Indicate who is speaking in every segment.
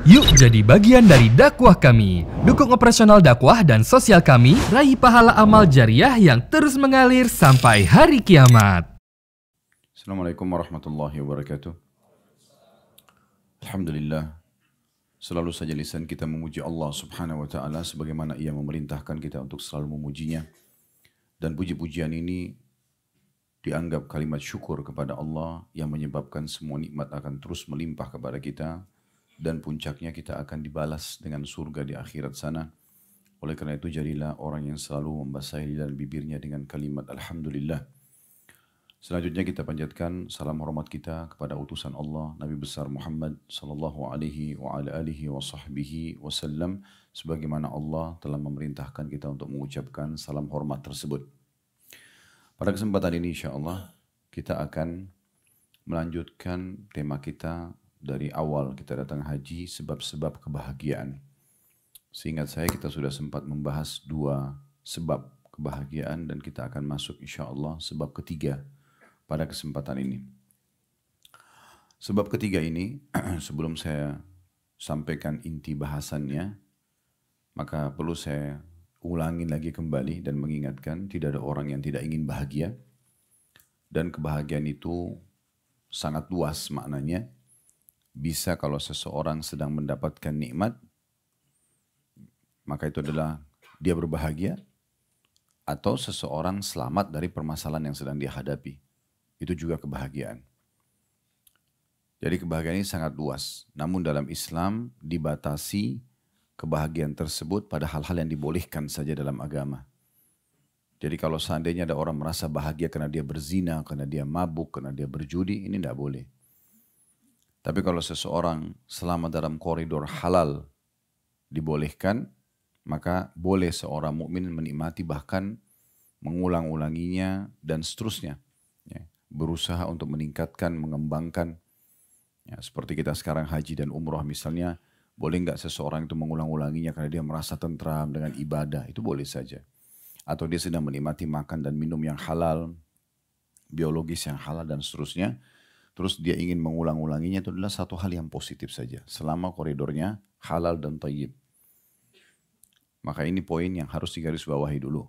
Speaker 1: Yuk jadi bagian dari dakwah kami. Dukung operasional dakwah dan sosial kami, raih pahala amal jariah yang terus mengalir sampai hari kiamat.
Speaker 2: Assalamualaikum warahmatullahi wabarakatuh. Alhamdulillah, selalu saja lisan kita memuji Allah subhanahu wa ta'ala sebagaimana ia memerintahkan kita untuk selalu memujinya. Dan puji-pujian ini dianggap kalimat syukur kepada Allah yang menyebabkan semua nikmat akan terus melimpah kepada kita. Dan puncaknya kita akan dibalas dengan surga di akhirat sana. Oleh karena itu jadilah orang yang selalu membasahi lidah dan bibirnya dengan kalimat Alhamdulillah. Selanjutnya kita panjatkan salam hormat kita kepada utusan Allah Nabi besar Muhammad sallallahu alaihi wa ala alihi wa sahbihi wasallam, sebagaimana Allah telah memerintahkan kita untuk mengucapkan salam hormat tersebut. Pada kesempatan ini insyaallah kita akan melanjutkan tema kita dari awal kita datang haji, sebab-sebab kebahagiaan. Seingat saya kita sudah sempat membahas 2 sebab kebahagiaan dan kita akan masuk insyaallah sebab ketiga pada kesempatan ini. Sebab ketiga ini sebelum saya sampaikan inti bahasannya, maka perlu saya ulangi lagi kembali dan mengingatkan tidak ada orang yang tidak ingin bahagia. Dan kebahagiaan itu sangat luas maknanya. Bisa kalau seseorang sedang mendapatkan nikmat, maka itu adalah dia berbahagia. Atau seseorang selamat dari permasalahan yang sedang dia hadapi. Itu juga kebahagiaan. Jadi kebahagiaan ini sangat luas. Namun dalam Islam dibatasi kebahagiaan tersebut pada hal-hal yang dibolehkan saja dalam agama. Jadi kalau seandainya ada orang merasa bahagia karena dia berzina, karena dia mabuk, karena dia berjudi, ini tidak boleh. Tapi kalau seseorang selama dalam koridor halal dibolehkan, maka boleh seorang mukmin menikmati bahkan mengulang-ulanginya dan seterusnya. Ya, berusaha untuk meningkatkan, mengembangkan. Ya, seperti kita sekarang haji dan umroh misalnya, boleh nggak seseorang itu mengulang-ulanginya karena dia merasa tentram dengan ibadah, itu boleh saja. Atau dia sedang menikmati makan dan minum yang halal, biologis yang halal dan seterusnya. Terus dia ingin mengulang-ulanginya, itu adalah satu hal yang positif saja. Selama koridornya halal dan thayyib. Maka ini poin yang harus digarisbawahi dulu.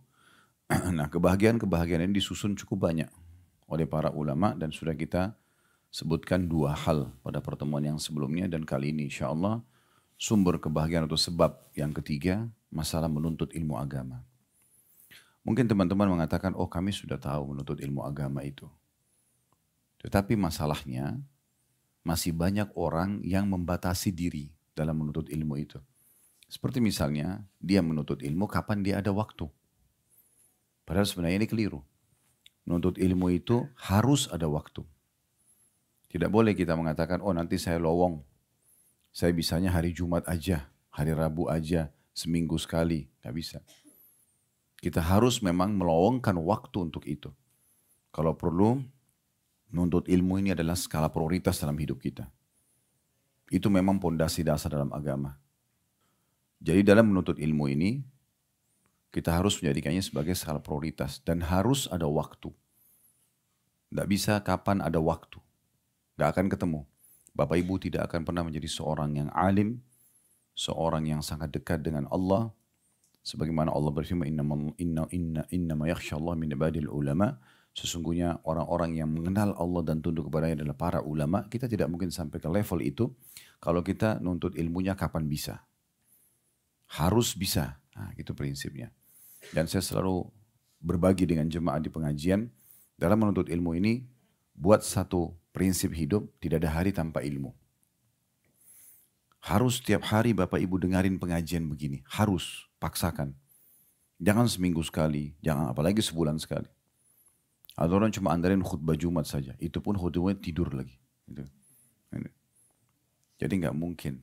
Speaker 2: Nah, kebahagiaan-kebahagiaan ini disusun cukup banyak oleh para ulama dan sudah kita sebutkan 2 hal pada pertemuan yang sebelumnya. Dan kali ini insya Allah sumber kebahagiaan atau sebab yang ketiga, masalah menuntut ilmu agama. Mungkin teman-teman mengatakan, oh kami sudah tahu menuntut ilmu agama itu. Tetapi masalahnya masih banyak orang yang membatasi diri dalam menuntut ilmu itu. Seperti misalnya dia menuntut ilmu kapan dia ada waktu. Padahal sebenarnya ini keliru. Menuntut ilmu itu harus ada waktu. Tidak boleh kita mengatakan, oh nanti saya lowong. Saya bisanya hari Jumat aja, hari Rabu aja, seminggu sekali. Gak bisa. Kita harus memang melowongkan waktu untuk itu. Kalau perlu, menuntut ilmu ini adalah skala prioritas dalam hidup kita. Itu memang pondasi dasar dalam agama. Jadi dalam menuntut ilmu ini, kita harus menjadikannya sebagai skala prioritas. Dan harus ada waktu. Tidak bisa kapan ada waktu. Tidak akan ketemu. Bapak Ibu tidak akan pernah menjadi seorang yang alim, seorang yang sangat dekat dengan Allah. Sebagaimana Allah berfirman, innama yakhshallah min ibadil ulama. Sesungguhnya orang-orang yang mengenal Allah dan tunduk kepadanya adalah para ulama. Kita tidak mungkin sampai ke level itu kalau kita nuntut ilmunya kapan bisa. Harus bisa. Nah, itu prinsipnya. Dan saya selalu berbagi dengan jemaah di pengajian. Dalam menuntut ilmu ini, buat satu prinsip hidup, tidak ada hari tanpa ilmu. Harus setiap hari Bapak Ibu dengarin pengajian begini. Harus, paksakan. Jangan seminggu sekali, jangan apalagi sebulan sekali. Ada orang cuma andarin khutbah Jumat saja. Itu pun khutbahnya tidur lagi. Jadi nggak mungkin.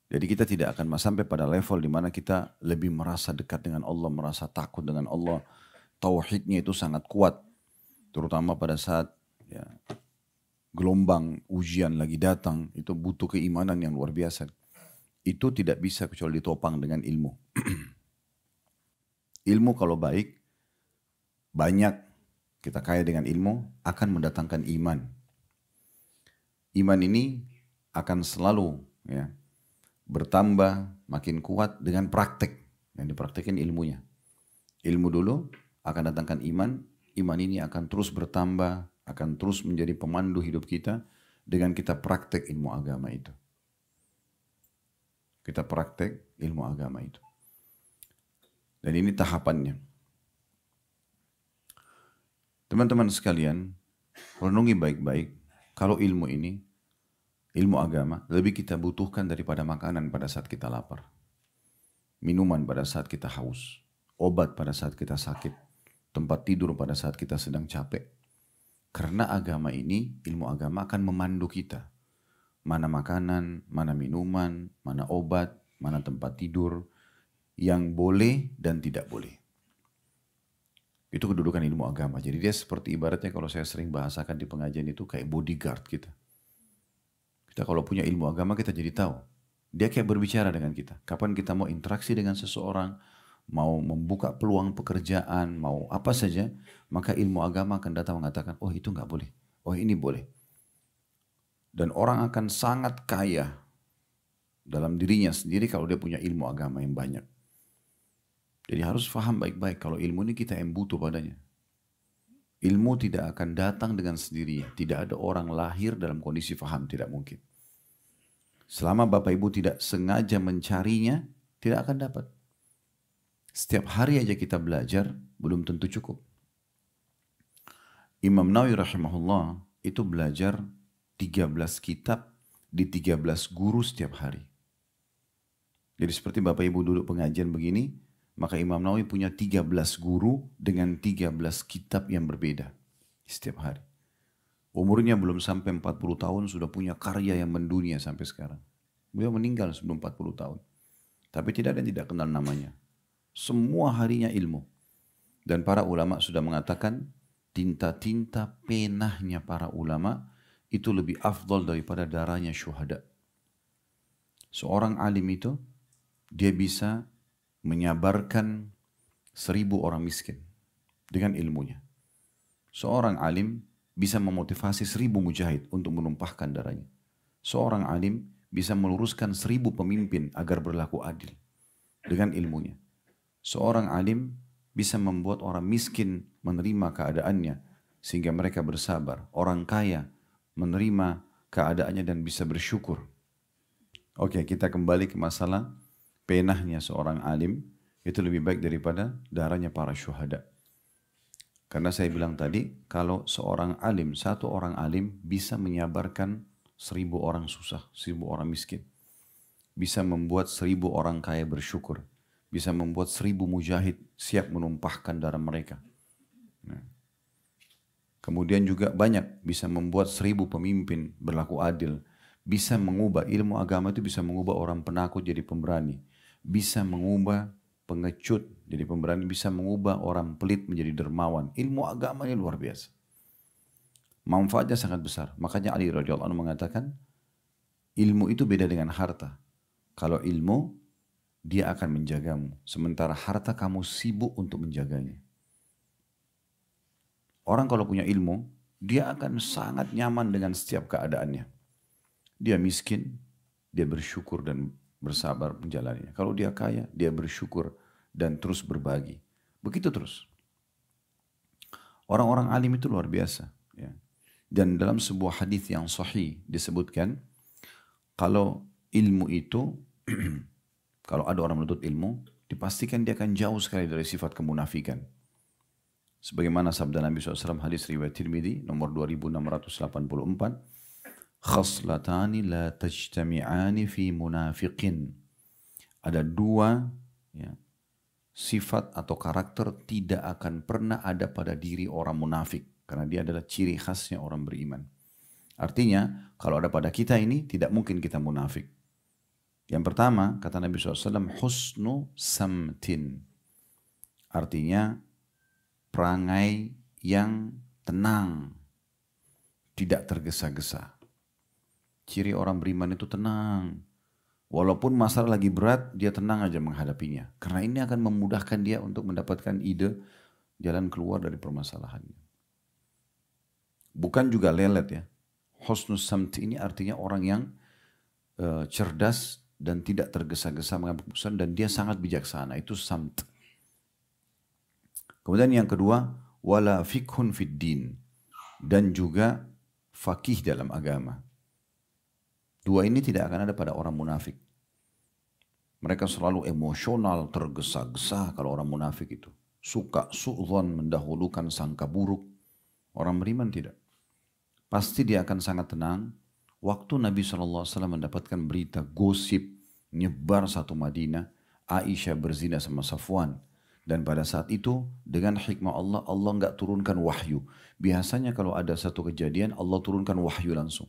Speaker 2: Jadi kita tidak akan sampai pada level di mana kita lebih merasa dekat dengan Allah, merasa takut dengan Allah. Tauhidnya itu sangat kuat. Terutama pada saat ya, gelombang ujian lagi datang. Itu butuh keimanan yang luar biasa. Itu tidak bisa kecuali ditopang dengan ilmu. Ilmu kalau baik, banyak, kita kaya dengan ilmu, akan mendatangkan iman. Iman ini akan selalu ya, bertambah, makin kuat dengan praktek. Yang dipraktekin ilmunya. Ilmu dulu akan datangkan iman. Iman ini akan terus bertambah, akan terus menjadi pemandu hidup kita dengan kita praktek ilmu agama itu. Kita praktek ilmu agama itu. Dan ini tahapannya. Teman-teman sekalian, renungi baik-baik. Kalau ilmu ini, ilmu agama, lebih kita butuhkan daripada makanan pada saat kita lapar. Minuman pada saat kita haus. Obat pada saat kita sakit. Tempat tidur pada saat kita sedang capek. Karena agama ini, ilmu agama akan memandu kita. Mana makanan, mana minuman, mana obat, mana tempat tidur. Yang boleh dan tidak boleh. Itu kedudukan ilmu agama. Jadi dia seperti ibaratnya kalau saya sering bahasakan di pengajian itu kayak bodyguard kita. Kita kalau punya ilmu agama kita jadi tahu. Dia kayak berbicara dengan kita. Kapan kita mau interaksi dengan seseorang, mau membuka peluang pekerjaan, mau apa saja, maka ilmu agama akan datang mengatakan, oh itu nggak boleh, oh ini boleh. Dan orang akan sangat kaya dalam dirinya sendiri kalau dia punya ilmu agama yang banyak. Jadi harus paham baik-baik kalau ilmu ini kita yang butuh padanya. Ilmu tidak akan datang dengan sendirinya. Tidak ada orang lahir dalam kondisi paham, tidak mungkin. Selama Bapak Ibu tidak sengaja mencarinya, tidak akan dapat. Setiap hari aja kita belajar, belum tentu cukup. Imam Nawawi rahimahullah itu belajar 13 kitab di 13 guru setiap hari. Jadi seperti Bapak Ibu duduk pengajian begini, maka Imam Nawawi punya 13 guru dengan 13 kitab yang berbeda setiap hari. Umurnya belum sampai 40 tahun sudah punya karya yang mendunia sampai sekarang. Beliau meninggal sebelum 40 tahun. Tapi tidak ada yang tidak kenal namanya. Semua harinya ilmu. Dan para ulama sudah mengatakan tinta-tinta penahnya para ulama itu lebih afdal daripada darahnya syuhada. Seorang alim itu dia bisa menyabarkan 1000 orang miskin dengan ilmunya. Seorang alim bisa memotivasi 1000 mujahid untuk menumpahkan darahnya. Seorang alim bisa meluruskan 1000 pemimpin agar berlaku adil dengan ilmunya. Seorang alim bisa membuat orang miskin menerima keadaannya sehingga mereka bersabar. Orang kaya menerima keadaannya dan bisa bersyukur. Oke, kita kembali ke masalah penahnya seorang alim itu lebih baik daripada darahnya para syuhada. Karena saya bilang tadi, kalau seorang alim, satu orang alim bisa menyabarkan 1000 orang susah, 1000 orang miskin. Bisa membuat 1000 orang kaya bersyukur. Bisa membuat 1000 mujahid siap menumpahkan darah mereka. Nah. Kemudian juga banyak bisa membuat 1000 pemimpin berlaku adil. Bisa mengubah, ilmu agama itu bisa mengubah orang penakut jadi pemberani. Bisa mengubah pengecut jadi pemberani. Bisa mengubah orang pelit menjadi dermawan. Ilmu agama ini luar biasa. Manfaatnya sangat besar. Makanya Ali radhiyallahu anhu mengatakan, ilmu itu beda dengan harta. Kalau ilmu, dia akan menjagamu. Sementara harta kamu sibuk untuk menjaganya. Orang kalau punya ilmu, dia akan sangat nyaman dengan setiap keadaannya. Dia miskin, dia bersyukur dan bersabar menjalaninya. Kalau dia kaya, dia bersyukur dan terus berbagi. Begitu terus. Orang-orang alim itu luar biasa. Ya. Dan dalam sebuah hadis yang sahih disebutkan, kalau ilmu itu kalau ada orang menuntut ilmu, dipastikan dia akan jauh sekali dari sifat kemunafikan. Sebagaimana sabda Nabi SAW, hadis riwayat Tirmidzi nomor 2684, khaslatani la tajtami'ani fi munafiqin. Ada dua sifat atau karakter tidak akan pernah ada pada diri orang munafik. Karena dia adalah ciri khasnya orang beriman. Artinya, kalau ada pada kita ini, tidak mungkin kita munafik. Yang pertama, kata Nabi SAW, husnu samtin. Artinya, perangai yang tenang, tidak tergesa-gesa. Ciri orang beriman itu tenang. Walaupun masalah lagi berat, dia tenang aja menghadapinya. Karena ini akan memudahkan dia untuk mendapatkan ide jalan keluar dari permasalahannya. Bukan juga lelet ya. Husnul samt ini artinya orang yang cerdas dan tidak tergesa-gesa mengambil keputusan dan dia sangat bijaksana. Itu samt. Kemudian yang kedua, wala fikhun fid din, dan juga fakih dalam agama. Dua ini tidak akan ada pada orang munafik. Mereka selalu emosional, tergesa-gesa kalau orang munafik itu. Suka su'zon, mendahulukan sangka buruk. Orang beriman tidak. Pasti dia akan sangat tenang. Waktu Nabi SAW mendapatkan berita gosip nyebar satu Madinah, Aisyah berzina sama Safwan. Dan pada saat itu dengan hikmah Allah, Allah nggak turunkan wahyu. Biasanya kalau ada satu kejadian, Allah turunkan wahyu langsung.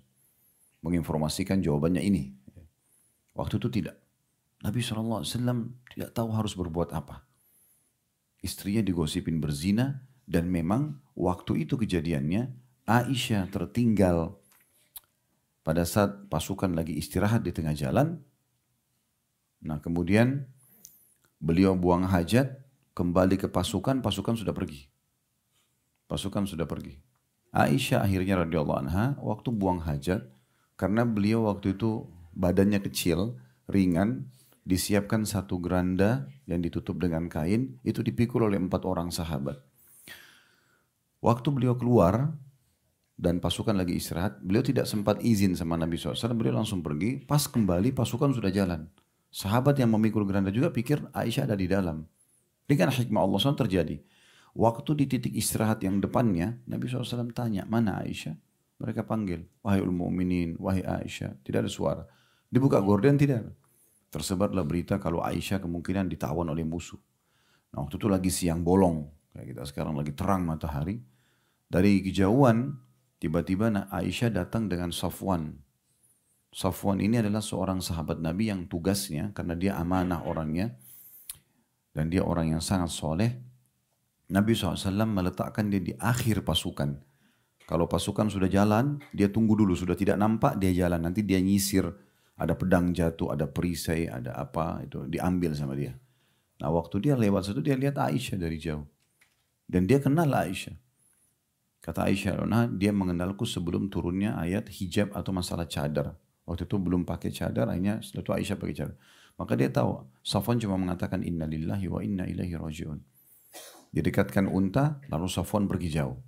Speaker 2: Menginformasikan jawabannya ini. Waktu itu tidak. Nabi SAW tidak tahu harus berbuat apa. Istrinya digosipin berzina dan memang waktu itu kejadiannya Aisyah tertinggal pada saat pasukan lagi istirahat di tengah jalan. Nah kemudian beliau buang hajat, kembali ke pasukan, pasukan sudah pergi. Pasukan sudah pergi. Aisyah akhirnya radhiyallahu anha waktu buang hajat, karena beliau waktu itu badannya kecil, ringan, disiapkan satu geranda yang ditutup dengan kain, itu dipikul oleh 4 orang sahabat. Waktu beliau keluar dan pasukan lagi istirahat, beliau tidak sempat izin sama Nabi SAW, beliau langsung pergi, pas kembali pasukan sudah jalan. Sahabat yang memikul geranda juga pikir Aisyah ada di dalam. Dengan hikmah Allah SWT terjadi. Waktu di titik istirahat yang depannya, Nabi SAW tanya, mana Aisyah? Mereka panggil, wahai mu'minin, wahai Aisyah. Tidak ada suara. Dibuka gorden, tidak ada. Tersebarlah berita kalau Aisyah kemungkinan ditawan oleh musuh. Nah waktu itu lagi siang bolong, kayak kita sekarang lagi terang matahari. Dari kejauhan, tiba-tiba Aisyah datang dengan Safwan. Safwan ini adalah seorang sahabat Nabi yang tugasnya, karena dia amanah orangnya, dan dia orang yang sangat soleh. Nabi SAW meletakkan dia di akhir pasukan. Kalau pasukan sudah jalan, dia tunggu dulu, sudah tidak nampak, dia jalan. Nanti dia nyisir. Ada pedang jatuh, ada perisai, ada apa, itu diambil sama dia. Nah waktu dia lewat situ, dia lihat Aisyah dari jauh. Dan dia kenal Aisyah. Kata Aisyah, nah dia mengenalku sebelum turunnya ayat hijab atau masalah cadar. Waktu itu belum pakai cadar, akhirnya setelah itu Aisyah pakai cadar. Maka dia tahu, Safwan cuma mengatakan inna lillahi wa inna ilaihi raji'un. Didekatkan unta, lalu Safwan pergi jauh.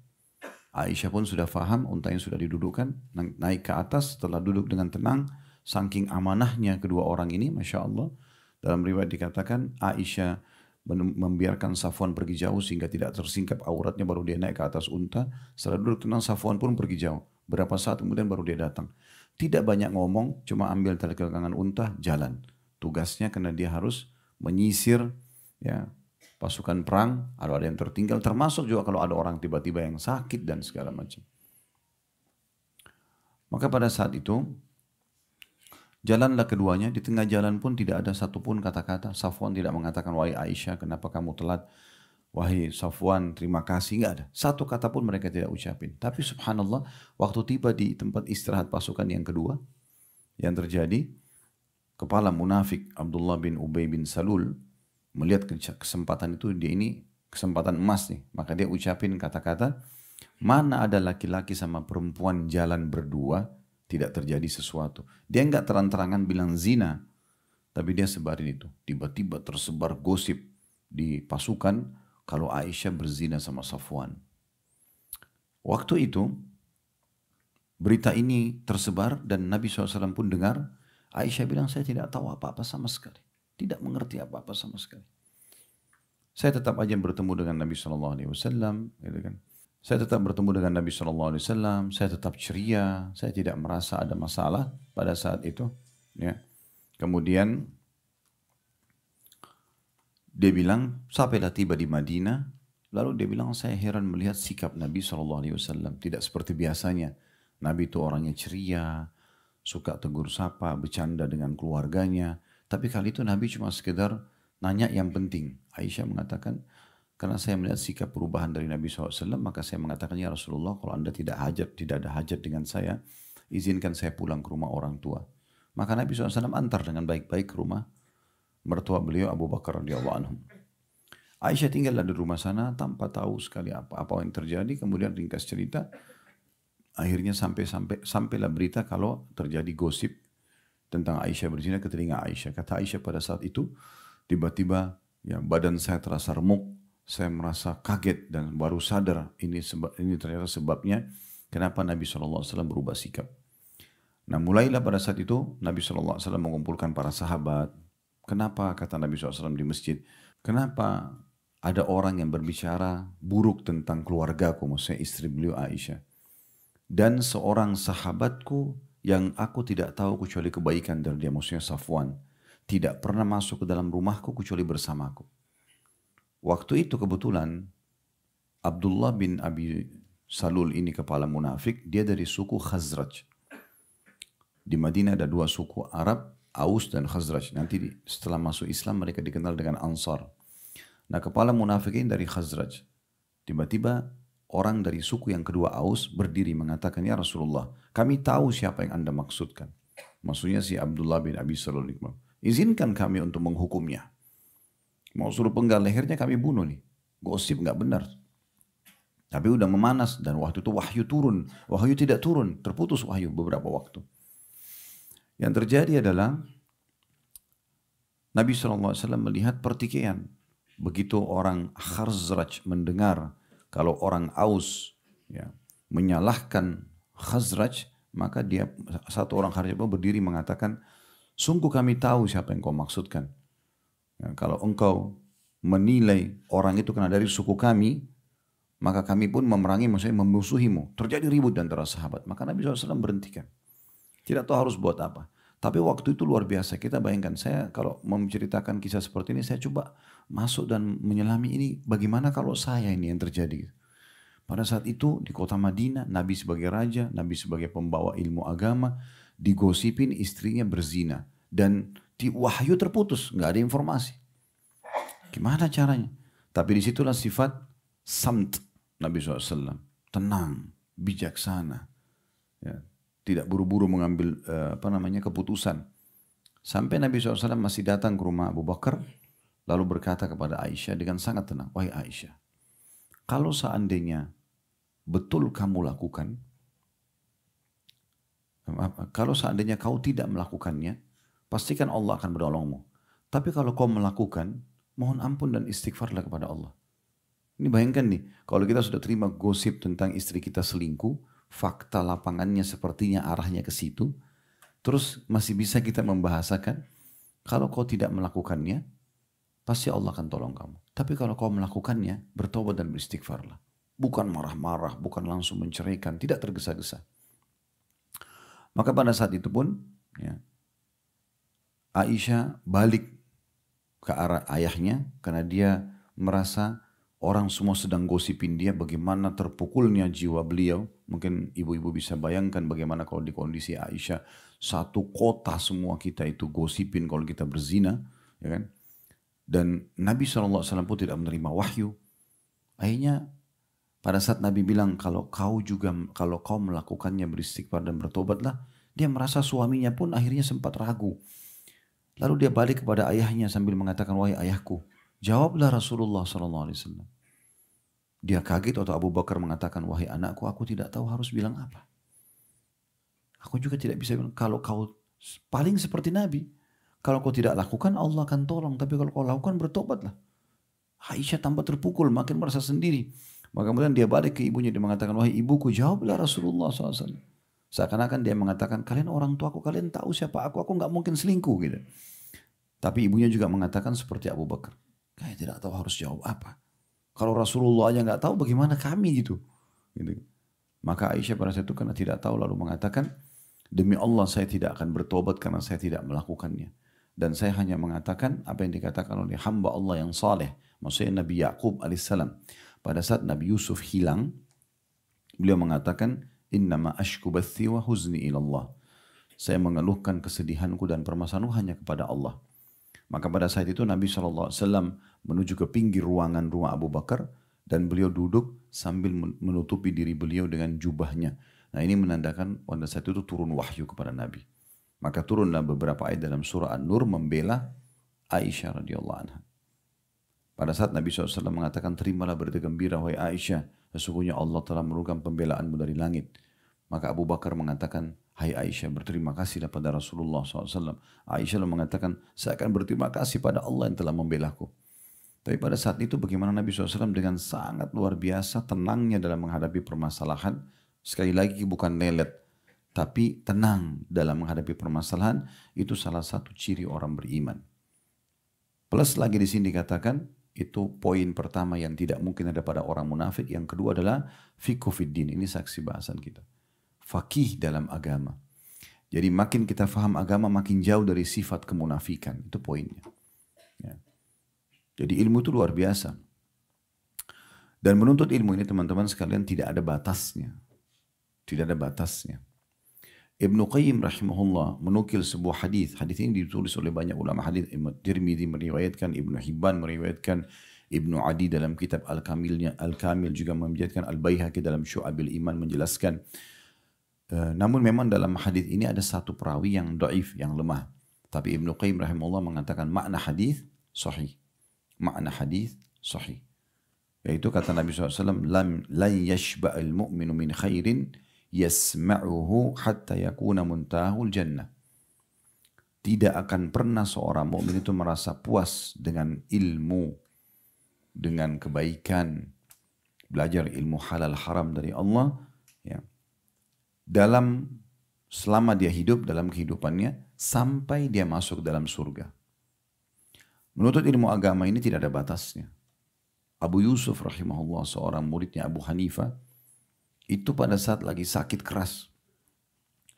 Speaker 2: Aisyah pun sudah faham, unta yang sudah didudukkan, naik ke atas, setelah duduk dengan tenang, saking amanahnya kedua orang ini, Masya Allah. Dalam riwayat dikatakan Aisyah membiarkan Safwan pergi jauh sehingga tidak tersingkap auratnya, baru dia naik ke atas unta. Setelah duduk tenang, Safwan pun pergi jauh. Berapa saat kemudian baru dia datang. Tidak banyak ngomong, cuma ambil tali kekangan unta, jalan. Tugasnya karena dia harus menyisir ya pasukan perang, kalau ada yang tertinggal, termasuk juga kalau ada orang tiba-tiba yang sakit dan segala macam. Maka pada saat itu jalanlah keduanya, di tengah jalan pun tidak ada satupun kata-kata. Safwan tidak mengatakan, wahai Aisyah, kenapa kamu telat? Wahai Safwan, terima kasih. Enggak ada. Satu kata pun mereka tidak ucapin. Tapi subhanallah, waktu tiba di tempat istirahat pasukan yang kedua, yang terjadi, kepala munafik Abdullah bin Ubay bin Salul, melihat kesempatan itu, dia ini kesempatan emas nih. Maka dia ucapin kata-kata, mana ada laki-laki sama perempuan jalan berdua, tidak terjadi sesuatu. Dia enggak terang-terangan bilang zina, tapi dia sebarin itu. Tiba-tiba tersebar gosip di pasukan kalau Aisyah berzina sama Safwan. Waktu itu berita ini tersebar dan Nabi SAW pun dengar. Aisyah bilang, saya tidak tahu apa-apa sama sekali. Tidak mengerti apa-apa sama sekali. Saya tetap aja bertemu dengan Nabi SAW, gitu kan. Saya tetap bertemu dengan Nabi SAW, saya tetap ceria, saya tidak merasa ada masalah pada saat itu. Ya. Kemudian dia bilang, sampailah tiba di Madinah, lalu dia bilang, saya heran melihat sikap Nabi SAW, tidak seperti biasanya. Nabi itu orangnya ceria, suka tegur sapa, bercanda dengan keluarganya. Tapi kali itu Nabi cuma sekedar nanya yang penting. Aisyah mengatakan, karena saya melihat sikap perubahan dari Nabi SAW, maka saya mengatakan, ya Rasulullah, kalau anda tidak ada hajat dengan saya, izinkan saya pulang ke rumah orang tua. Maka Nabi SAW antar dengan baik-baik ke rumah mertua beliau Abu Bakar radhiyallahu anhu. Aisyah tinggallah di rumah sana tanpa tahu sekali apa yang terjadi. Kemudian ringkas cerita, akhirnya sampailah berita kalau terjadi gosip tentang Aisyah berzina ke telinga Aisyah. Kata Aisyah pada saat itu, tiba-tiba ya badan saya terasa remuk, saya merasa kaget dan baru sadar ini ternyata sebabnya kenapa Nabi SAW berubah sikap. Nah mulailah pada saat itu Nabi SAW mengumpulkan para sahabat. Kenapa kata Nabi SAW di masjid? Kenapa ada orang yang berbicara buruk tentang keluargaku, maksudnya istri beliau Aisyah. Dan seorang sahabatku yang aku tidak tahu kecuali kebaikan dari dia, maksudnya Safwan. Tidak pernah masuk ke dalam rumahku kecuali bersamaku. Waktu itu kebetulan Abdullah bin Abi Salul ini kepala munafik, dia dari suku Khazraj. Di Madinah ada dua suku Arab, Aus dan Khazraj. Nanti setelah masuk Islam mereka dikenal dengan Ansar. Nah kepala munafik ini dari Khazraj. Tiba-tiba orang dari suku yang kedua Aus berdiri mengatakan, ya Rasulullah, kami tahu siapa yang Anda maksudkan. Maksudnya si Abdullah bin Abi Salul. Izinkan kami untuk menghukumnya. Mau suruh penggal lehernya kami bunuh nih. Gosip nggak benar. Tapi udah memanas dan waktu itu wahyu turun. Wahyu tidak turun, terputus wahyu beberapa waktu. Yang terjadi adalah Nabi SAW melihat pertikaian. Begitu orang Khazraj mendengar kalau orang Aus ya, menyalahkan Khazraj, maka dia satu orang Khazraj berdiri mengatakan, sungguh kami tahu siapa yang kau maksudkan. Ya, kalau engkau menilai orang itu karena dari suku kami, maka kami pun memerangi, maksudnya memusuhimu. Terjadi ribut antara sahabat. Maka Nabi SAW berhentikan. Tidak tahu harus buat apa. Tapi waktu itu luar biasa. Kita bayangkan, saya kalau menceritakan kisah seperti ini, saya coba masuk dan menyelami ini. Bagaimana kalau saya ini yang terjadi? Pada saat itu di kota Madinah, Nabi sebagai raja, Nabi sebagai pembawa ilmu agama, digosipin istrinya berzina. Dan di wahyu terputus, nggak ada informasi. Gimana caranya? Tapi disitulah sifat samt Nabi SAW. Tenang, bijaksana. Ya. Tidak buru-buru mengambil keputusan. Sampai Nabi SAW masih datang ke rumah Abu Bakar, lalu berkata kepada Aisyah dengan sangat tenang, wahai Aisyah, kalau seandainya betul kamu lakukan, kalau seandainya kau tidak melakukannya, pastikan Allah akan menolongmu. Tapi kalau kau melakukan, mohon ampun dan istighfarlah kepada Allah. Ini bayangkan nih, kalau kita sudah terima gosip tentang istri kita selingkuh, fakta lapangannya sepertinya arahnya ke situ, terus masih bisa kita membahasakan, kalau kau tidak melakukannya, pasti Allah akan tolong kamu. Tapi kalau kau melakukannya, bertobat dan beristighfarlah. Bukan marah-marah, bukan langsung menceraikan, tidak tergesa-gesa. Maka pada saat itu pun, ya, Aisyah balik ke arah ayahnya, karena dia merasa orang semua sedang gosipin dia, bagaimana terpukulnya jiwa beliau. Mungkin ibu-ibu bisa bayangkan bagaimana kalau di kondisi Aisyah, satu kota semua kita itu gosipin kalau kita berzina, ya kan? Dan Nabi SAW pun tidak menerima wahyu. Akhirnya pada saat Nabi bilang, kalau kau melakukannya beristighfar dan bertobatlah, dia merasa suaminya pun akhirnya sempat ragu. Lalu dia balik kepada ayahnya sambil mengatakan, wahai ayahku, jawablah Rasulullah SAW. Dia kaget atau Abu Bakar mengatakan, wahai anakku, aku tidak tahu harus bilang apa. Aku juga tidak bisa bilang, kalau kau paling seperti Nabi. Kalau kau tidak lakukan, Allah akan tolong. Tapi kalau kau lakukan, bertobatlah. Aisyah tambah terpukul, makin merasa sendiri. Maka kemudian dia balik ke ibunya, dia mengatakan, wahai ibuku, jawablah Rasulullah SAW. Seakan-akan dia mengatakan, kalian orang tuaku, kalian tahu siapa aku nggak mungkin selingkuh gitu. Tapi ibunya juga mengatakan seperti Abu Bakar. Kayak tidak tahu harus jawab apa. Kalau Rasulullah aja nggak tahu, bagaimana kami gitu. Maka Aisyah pada saat itu karena tidak tahu lalu mengatakan, demi Allah saya tidak akan bertobat karena saya tidak melakukannya. Dan saya hanya mengatakan apa yang dikatakan oleh hamba Allah yang saleh. Maksudnya Nabi Yaqub alaihissalam. Pada saat Nabi Yusuf hilang, beliau mengatakan, innama ashku bathi wa huzni ilallah. Saya mengeluhkan kesedihanku dan permasalahanku hanya kepada Allah. Maka pada saat itu Nabi SAW menuju ke pinggir ruangan rumah Abu Bakar dan beliau duduk sambil menutupi diri beliau dengan jubahnya. Nah ini menandakan pada saat itu turun wahyu kepada Nabi. Maka turunlah beberapa ayat dalam surah An-Nur membela Aisyah radhiyallahu anha. Pada saat Nabi SAW mengatakan, terimalah berita gembira wahai Aisyah, sesungguhnya Allah telah menurunkan pembelaanmu dari langit. Maka Abu Bakar mengatakan, hai Aisyah, berterima kasihlah pada Rasulullah SAW. Aisyah lalu mengatakan, saya akan berterima kasih pada Allah yang telah membelaku. Tapi pada saat itu bagaimana Nabi SAW dengan sangat luar biasa tenangnya dalam menghadapi permasalahan. Sekali lagi bukan lelet, tapi tenang dalam menghadapi permasalahan. Itu salah satu ciri orang beriman. Plus lagi di sini dikatakan, itu poin pertama yang tidak mungkin ada pada orang munafik. Yang kedua adalah fiqhu fiddin. Ini saksi bahasan kita. Fakih dalam agama. Jadi makin kita faham agama, makin jauh dari sifat kemunafikan. Itu poinnya. Ya. Jadi ilmu itu luar biasa. Dan menuntut ilmu ini teman-teman sekalian tidak ada batasnya. Tidak ada batasnya. Ibnu Qayyim rahimahullah menukil sebuah hadis. Hadis ini ditulis oleh banyak ulama hadis. Tirmidzi meriwayatkan, Ibnu Hibban meriwayatkan, Ibnu Adi dalam kitab Al-Kamil juga meriwayatkan, Al-Baihaqi dalam Syu'abil Iman menjelaskan. Namun memang dalam hadis ini ada satu perawi yang dhaif, yang lemah. Tapi Ibnu Qayyim rahimahullah mengatakan makna hadis sahih. Makna hadis sahih. Yaitu kata Nabi SAW, "La yashba'al mu'minu min khairin yasma'uhu hatta yakuna muntahul jannah." Tidak akan pernah seorang mukmin itu merasa puas dengan ilmu, dengan kebaikan, belajar ilmu halal haram dari Allah, ya, selama dia hidup dalam kehidupannya sampai dia masuk dalam surga. Menuntut ilmu agama ini tidak ada batasnya. Abu Yusuf rahimahullah, seorang muridnya Abu Hanifah, itu pada saat lagi sakit keras,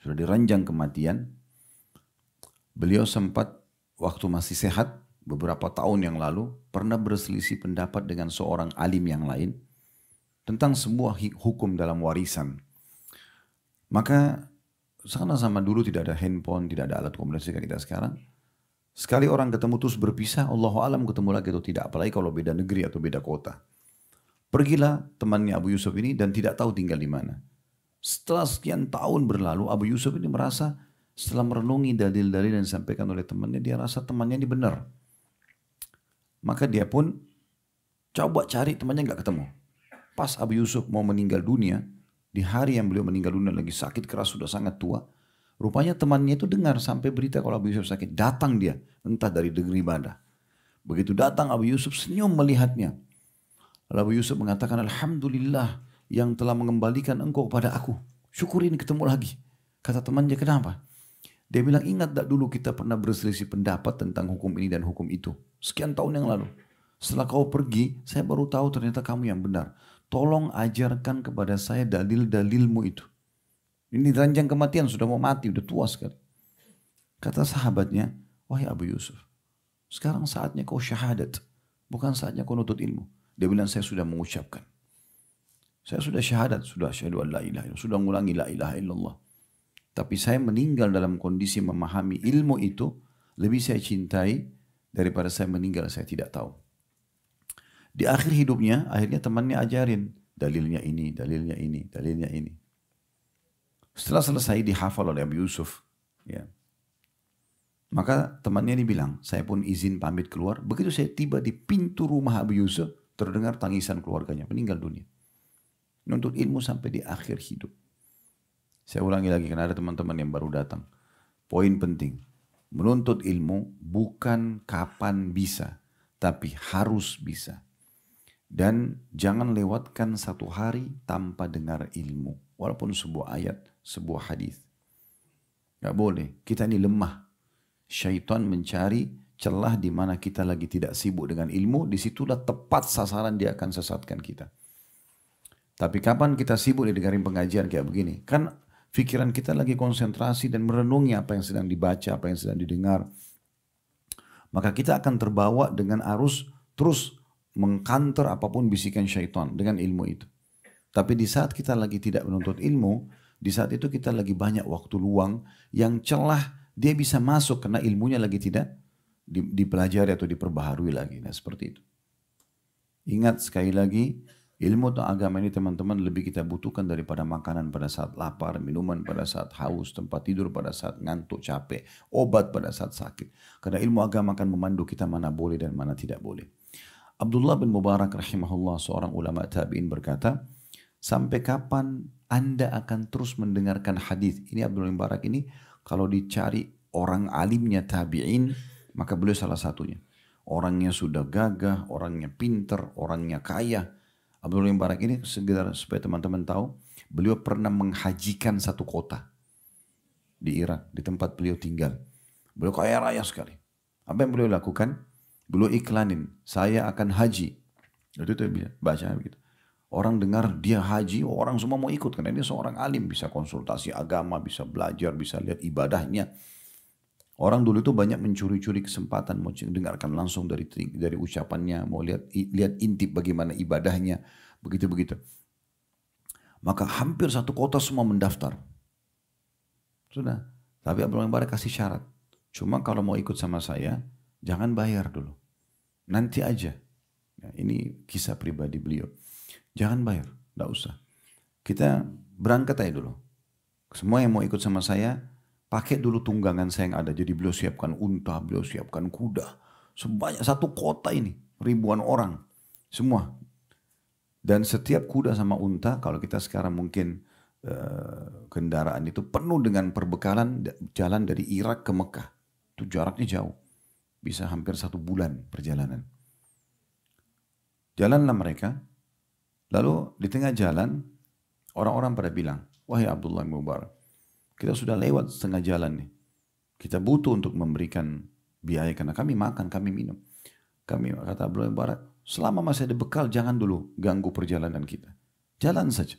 Speaker 2: sudah diranjang kematian, beliau sempat waktu masih sehat, beberapa tahun yang lalu, pernah berselisih pendapat dengan seorang alim yang lain, tentang sebuah hukum dalam warisan. Maka, sama dulu tidak ada handphone, tidak ada alat komunikasi kayak kita sekarang. Sekali orang ketemu terus berpisah, Allahu alam ketemu lagi atau tidak. Apalagi kalau beda negeri atau beda kota. Pergilah temannya Abu Yusuf ini dan tidak tahu tinggal di mana. Setelah sekian tahun berlalu, Abu Yusuf ini merasa setelah merenungi dalil-dalil yang disampaikan oleh temannya, dia rasa temannya ini benar. Maka dia pun coba cari temannya, nggak ketemu. Pas Abu Yusuf mau meninggal dunia, di hari yang beliau meninggal dunia lagi sakit keras, sudah sangat tua. Rupanya temannya itu dengar sampai berita kalau Abu Yusuf sakit. Datang dia, entah dari negeri mana. Begitu datang Abu Yusuf senyum melihatnya. Lalu Abu Yusuf mengatakan, Alhamdulillah yang telah mengembalikan engkau kepada aku. Syukurin ketemu lagi. Kata temannya, kenapa? Dia bilang, ingat tak dulu kita pernah berselisih pendapat tentang hukum ini dan hukum itu. Sekian tahun yang lalu. Setelah kau pergi, saya baru tahu ternyata kamu yang benar. Tolong ajarkan kepada saya dalil-dalilmu itu. Ini ranjang kematian, sudah mau mati, sudah tua sekali. Kata sahabatnya, wahai Abu Yusuf, sekarang saatnya kau syahadat, bukan saatnya kau nuntut ilmu. Dia bilang, saya sudah mengucapkan. Saya sudah syahadat, sudah syahadu an la ilaha illallah, sudah mengulangi la ilaha illallah. Tapi saya meninggal dalam kondisi memahami ilmu itu, lebih saya cintai daripada saya meninggal saya tidak tahu. Di akhir hidupnya, akhirnya temannya ajarin, dalilnya ini, dalilnya ini, dalilnya ini. Setelah selesai dihafal oleh Abu Yusuf, ya. Maka temannya ini bilang, saya pun izin pamit keluar. Begitu saya tiba di pintu rumah Abu Yusuf, terdengar tangisan keluarganya, meninggal dunia. Nuntut ilmu sampai di akhir hidup. Saya ulangi lagi karena ada teman-teman yang baru datang. Poin penting, menuntut ilmu bukan kapan bisa, tapi harus bisa. Dan jangan lewatkan satu hari tanpa dengar ilmu. Walaupun sebuah ayat, sebuah hadis. Gak boleh, kita ini lemah. Syaitan mencari celah di mana kita lagi tidak sibuk dengan ilmu, disitulah tepat sasaran dia akan sesatkan kita. Tapi kapan kita sibuk dengerin pengajian kayak begini? Kan pikiran kita lagi konsentrasi dan merenungi apa yang sedang dibaca, apa yang sedang didengar. Maka kita akan terbawa dengan arus terus mengkanter apapun bisikan syaitan dengan ilmu itu. Tapi di saat kita lagi tidak menuntut ilmu, di saat itu kita lagi banyak waktu luang yang celah dia bisa masuk karena ilmunya lagi tidak dipelajari atau diperbaharui lagi. Nah seperti itu. Ingat sekali lagi, ilmu atau agama ini teman-teman lebih kita butuhkan daripada makanan pada saat lapar, minuman pada saat haus, tempat tidur pada saat ngantuk, capek, obat pada saat sakit. Karena ilmu agama akan memandu kita mana boleh dan mana tidak boleh. Abdullah bin Mubarak rahimahullah, seorang ulama tabi'in berkata, sampai kapan Anda akan terus mendengarkan hadis. Ini Abdullah bin Mubarak ini kalau dicari orang alimnya tabi'in, maka beliau salah satunya. Orangnya sudah gagah, orangnya pinter, orangnya kaya. Abdullah bin Mubarak ini sekedar supaya teman-teman tahu, beliau pernah menghajikan satu kota di Irak, di tempat beliau tinggal. Beliau kaya raya sekali. Apa yang beliau lakukan? Beliau iklanin, saya akan haji. Itu dia baca begitu. Orang dengar dia haji, orang semua mau ikut karena dia seorang alim, bisa konsultasi agama, bisa belajar, bisa lihat ibadahnya. Orang dulu itu banyak mencuri-curi kesempatan mau dengarkan langsung dari ucapannya, mau lihat intip bagaimana ibadahnya, begitu-begitu. Maka hampir satu kota semua mendaftar. Sudah, tapi Abdullah bin Mubarak kasih syarat. Cuma kalau mau ikut sama saya, jangan bayar dulu. Nanti aja. Nah, ini kisah pribadi beliau. Jangan bayar, tidak usah. Kita berangkat aja dulu. Semua yang mau ikut sama saya, pakai dulu tunggangan saya yang ada. Jadi beliau siapkan unta, beliau siapkan kuda. Sebanyak satu kota ini, ribuan orang. Semua. Dan setiap kuda sama unta, kalau kita sekarang mungkin kendaraan itu penuh dengan perbekalan jalan dari Irak ke Mekah. Itu jaraknya jauh. Bisa hampir 1 bulan perjalanan. Jalanlah mereka. Lalu di tengah jalan, orang-orang pada bilang, wahai Abdullah bin Mubarak, kita sudah lewat setengah jalan nih. Kita butuh untuk memberikan biaya karena kami makan, kami minum. Kata Abdullah bin Mubarak, selama masih ada bekal jangan dulu ganggu perjalanan kita. Jalan saja.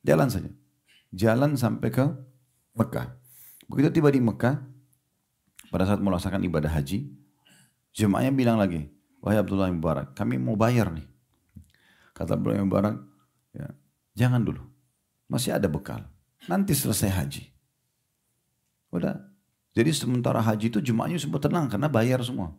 Speaker 2: Jalan saja. Jalan sampai ke Mekah. Begitu tiba di Mekah, pada saat melaksanakan ibadah haji, jemaahnya bilang lagi, wahai Abdullah bin Mubarak, kami mau bayar nih. Kata Abdullah bin Mubarak, ya, jangan dulu. Masih ada bekal. Nanti selesai haji. Udah. Jadi sementara haji itu jemaahnya semua tenang karena bayar semua.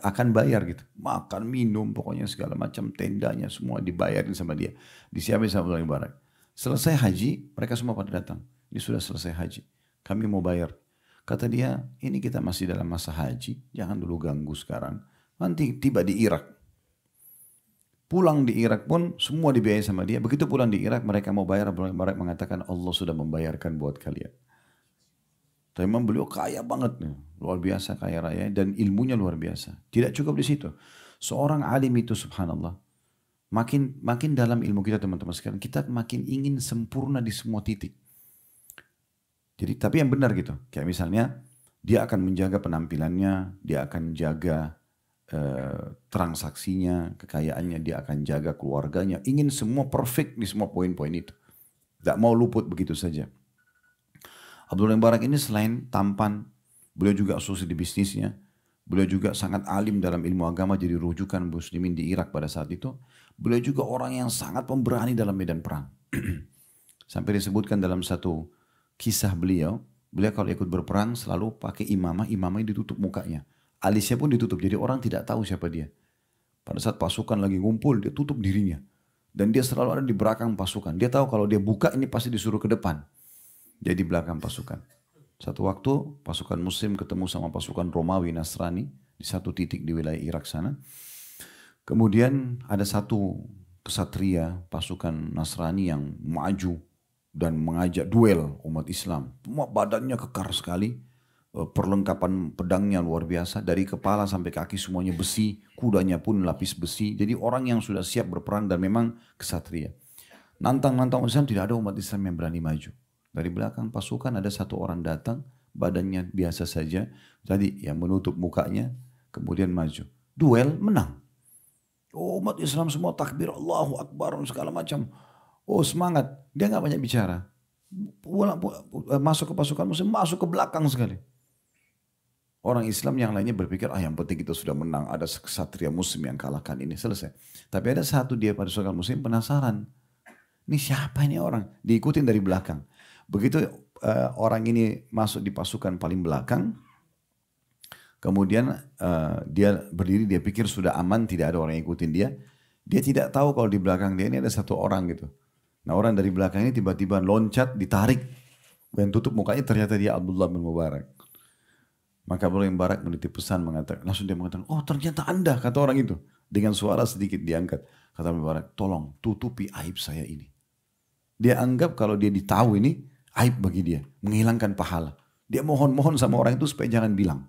Speaker 2: Akan bayar gitu. Makan, minum, pokoknya segala macam tendanya semua dibayarin sama dia. Disiapin sama Abdullah bin Mubarak. Selesai haji, mereka semua pada datang. Ini sudah selesai haji. Kami mau bayar. Kata dia, ini kita masih dalam masa haji. Jangan dulu ganggu sekarang. Nanti tiba di Irak. Pulang di Irak pun semua dibiayai sama dia. Begitu pulang di Irak mereka mau bayar. Abdullah bin Mubarak mengatakan Allah sudah membayarkan buat kalian. Tapi memang beliau kaya banget nih. Luar biasa kaya raya dan ilmunya luar biasa. Tidak cukup di situ. Seorang alim itu subhanallah. Makin dalam ilmu kita teman-teman sekalian. Kita makin ingin sempurna di semua titik. Jadi tapi yang benar gitu. Kayak misalnya dia akan menjaga penampilannya. Dia akan jaga transaksinya, kekayaannya, dia akan jaga keluarganya, ingin semua perfect di semua poin-poin itu. Tidak mau luput begitu saja. Abdullah bin Mubarak ini selain tampan, beliau juga sukses di bisnisnya, beliau juga sangat alim dalam ilmu agama jadi rujukan muslimin di Irak pada saat itu. Beliau juga orang yang sangat pemberani dalam medan perang. Sampai disebutkan dalam satu kisah beliau kalau ikut berperang selalu pakai imamah ditutup mukanya. Alisnya pun ditutup, jadi orang tidak tahu siapa dia. Pada saat pasukan lagi ngumpul, dia tutup dirinya. Dan dia selalu ada di belakang pasukan. Dia tahu kalau dia buka ini pasti disuruh ke depan. Jadi belakang pasukan. Satu waktu pasukan muslim ketemu sama pasukan Romawi Nasrani di satu titik di wilayah Irak sana. Kemudian ada satu kesatria pasukan Nasrani yang maju dan mengajak duel umat Islam. Semua badannya kekar sekali. Perlengkapan pedangnya luar biasa, dari kepala sampai kaki semuanya besi, kudanya pun lapis besi. Jadi orang yang sudah siap berperang dan memang kesatria. Nantang-nantang Islam, tidak ada umat Islam yang berani maju. Dari belakang pasukan ada satu orang datang, badannya biasa saja, jadi yang menutup mukanya, kemudian maju. Duel, menang. Oh, umat Islam semua takbir, Allahu Akbar, segala macam. Oh semangat, dia nggak banyak bicara. Masuk ke pasukan muslim, masuk ke belakang sekali. Orang Islam yang lainnya berpikir, yang penting kita sudah menang, ada kesatria muslim yang kalahkan ini, selesai. Tapi ada satu dia pada pasukan muslim penasaran. Ini siapa ini orang? Diikutin dari belakang. Begitu orang ini masuk di pasukan paling belakang, kemudian dia berdiri, dia pikir sudah aman, tidak ada orang yang ikutin dia. Dia tidak tahu kalau di belakang dia ini ada satu orang gitu. Nah orang dari belakang ini tiba-tiba loncat, ditarik. Dan tutup mukanya, ternyata dia Abdullah bin Mubarak. Maka Abdullah bin Mubarak menitip pesan, langsung dia mengatakan, oh ternyata Anda, kata orang itu. Dengan suara sedikit diangkat. Kata Abdullah bin Mubarak, tolong tutupi aib saya ini. Dia anggap kalau dia ditahu ini aib bagi dia, menghilangkan pahala. Dia mohon-mohon sama orang itu supaya jangan bilang.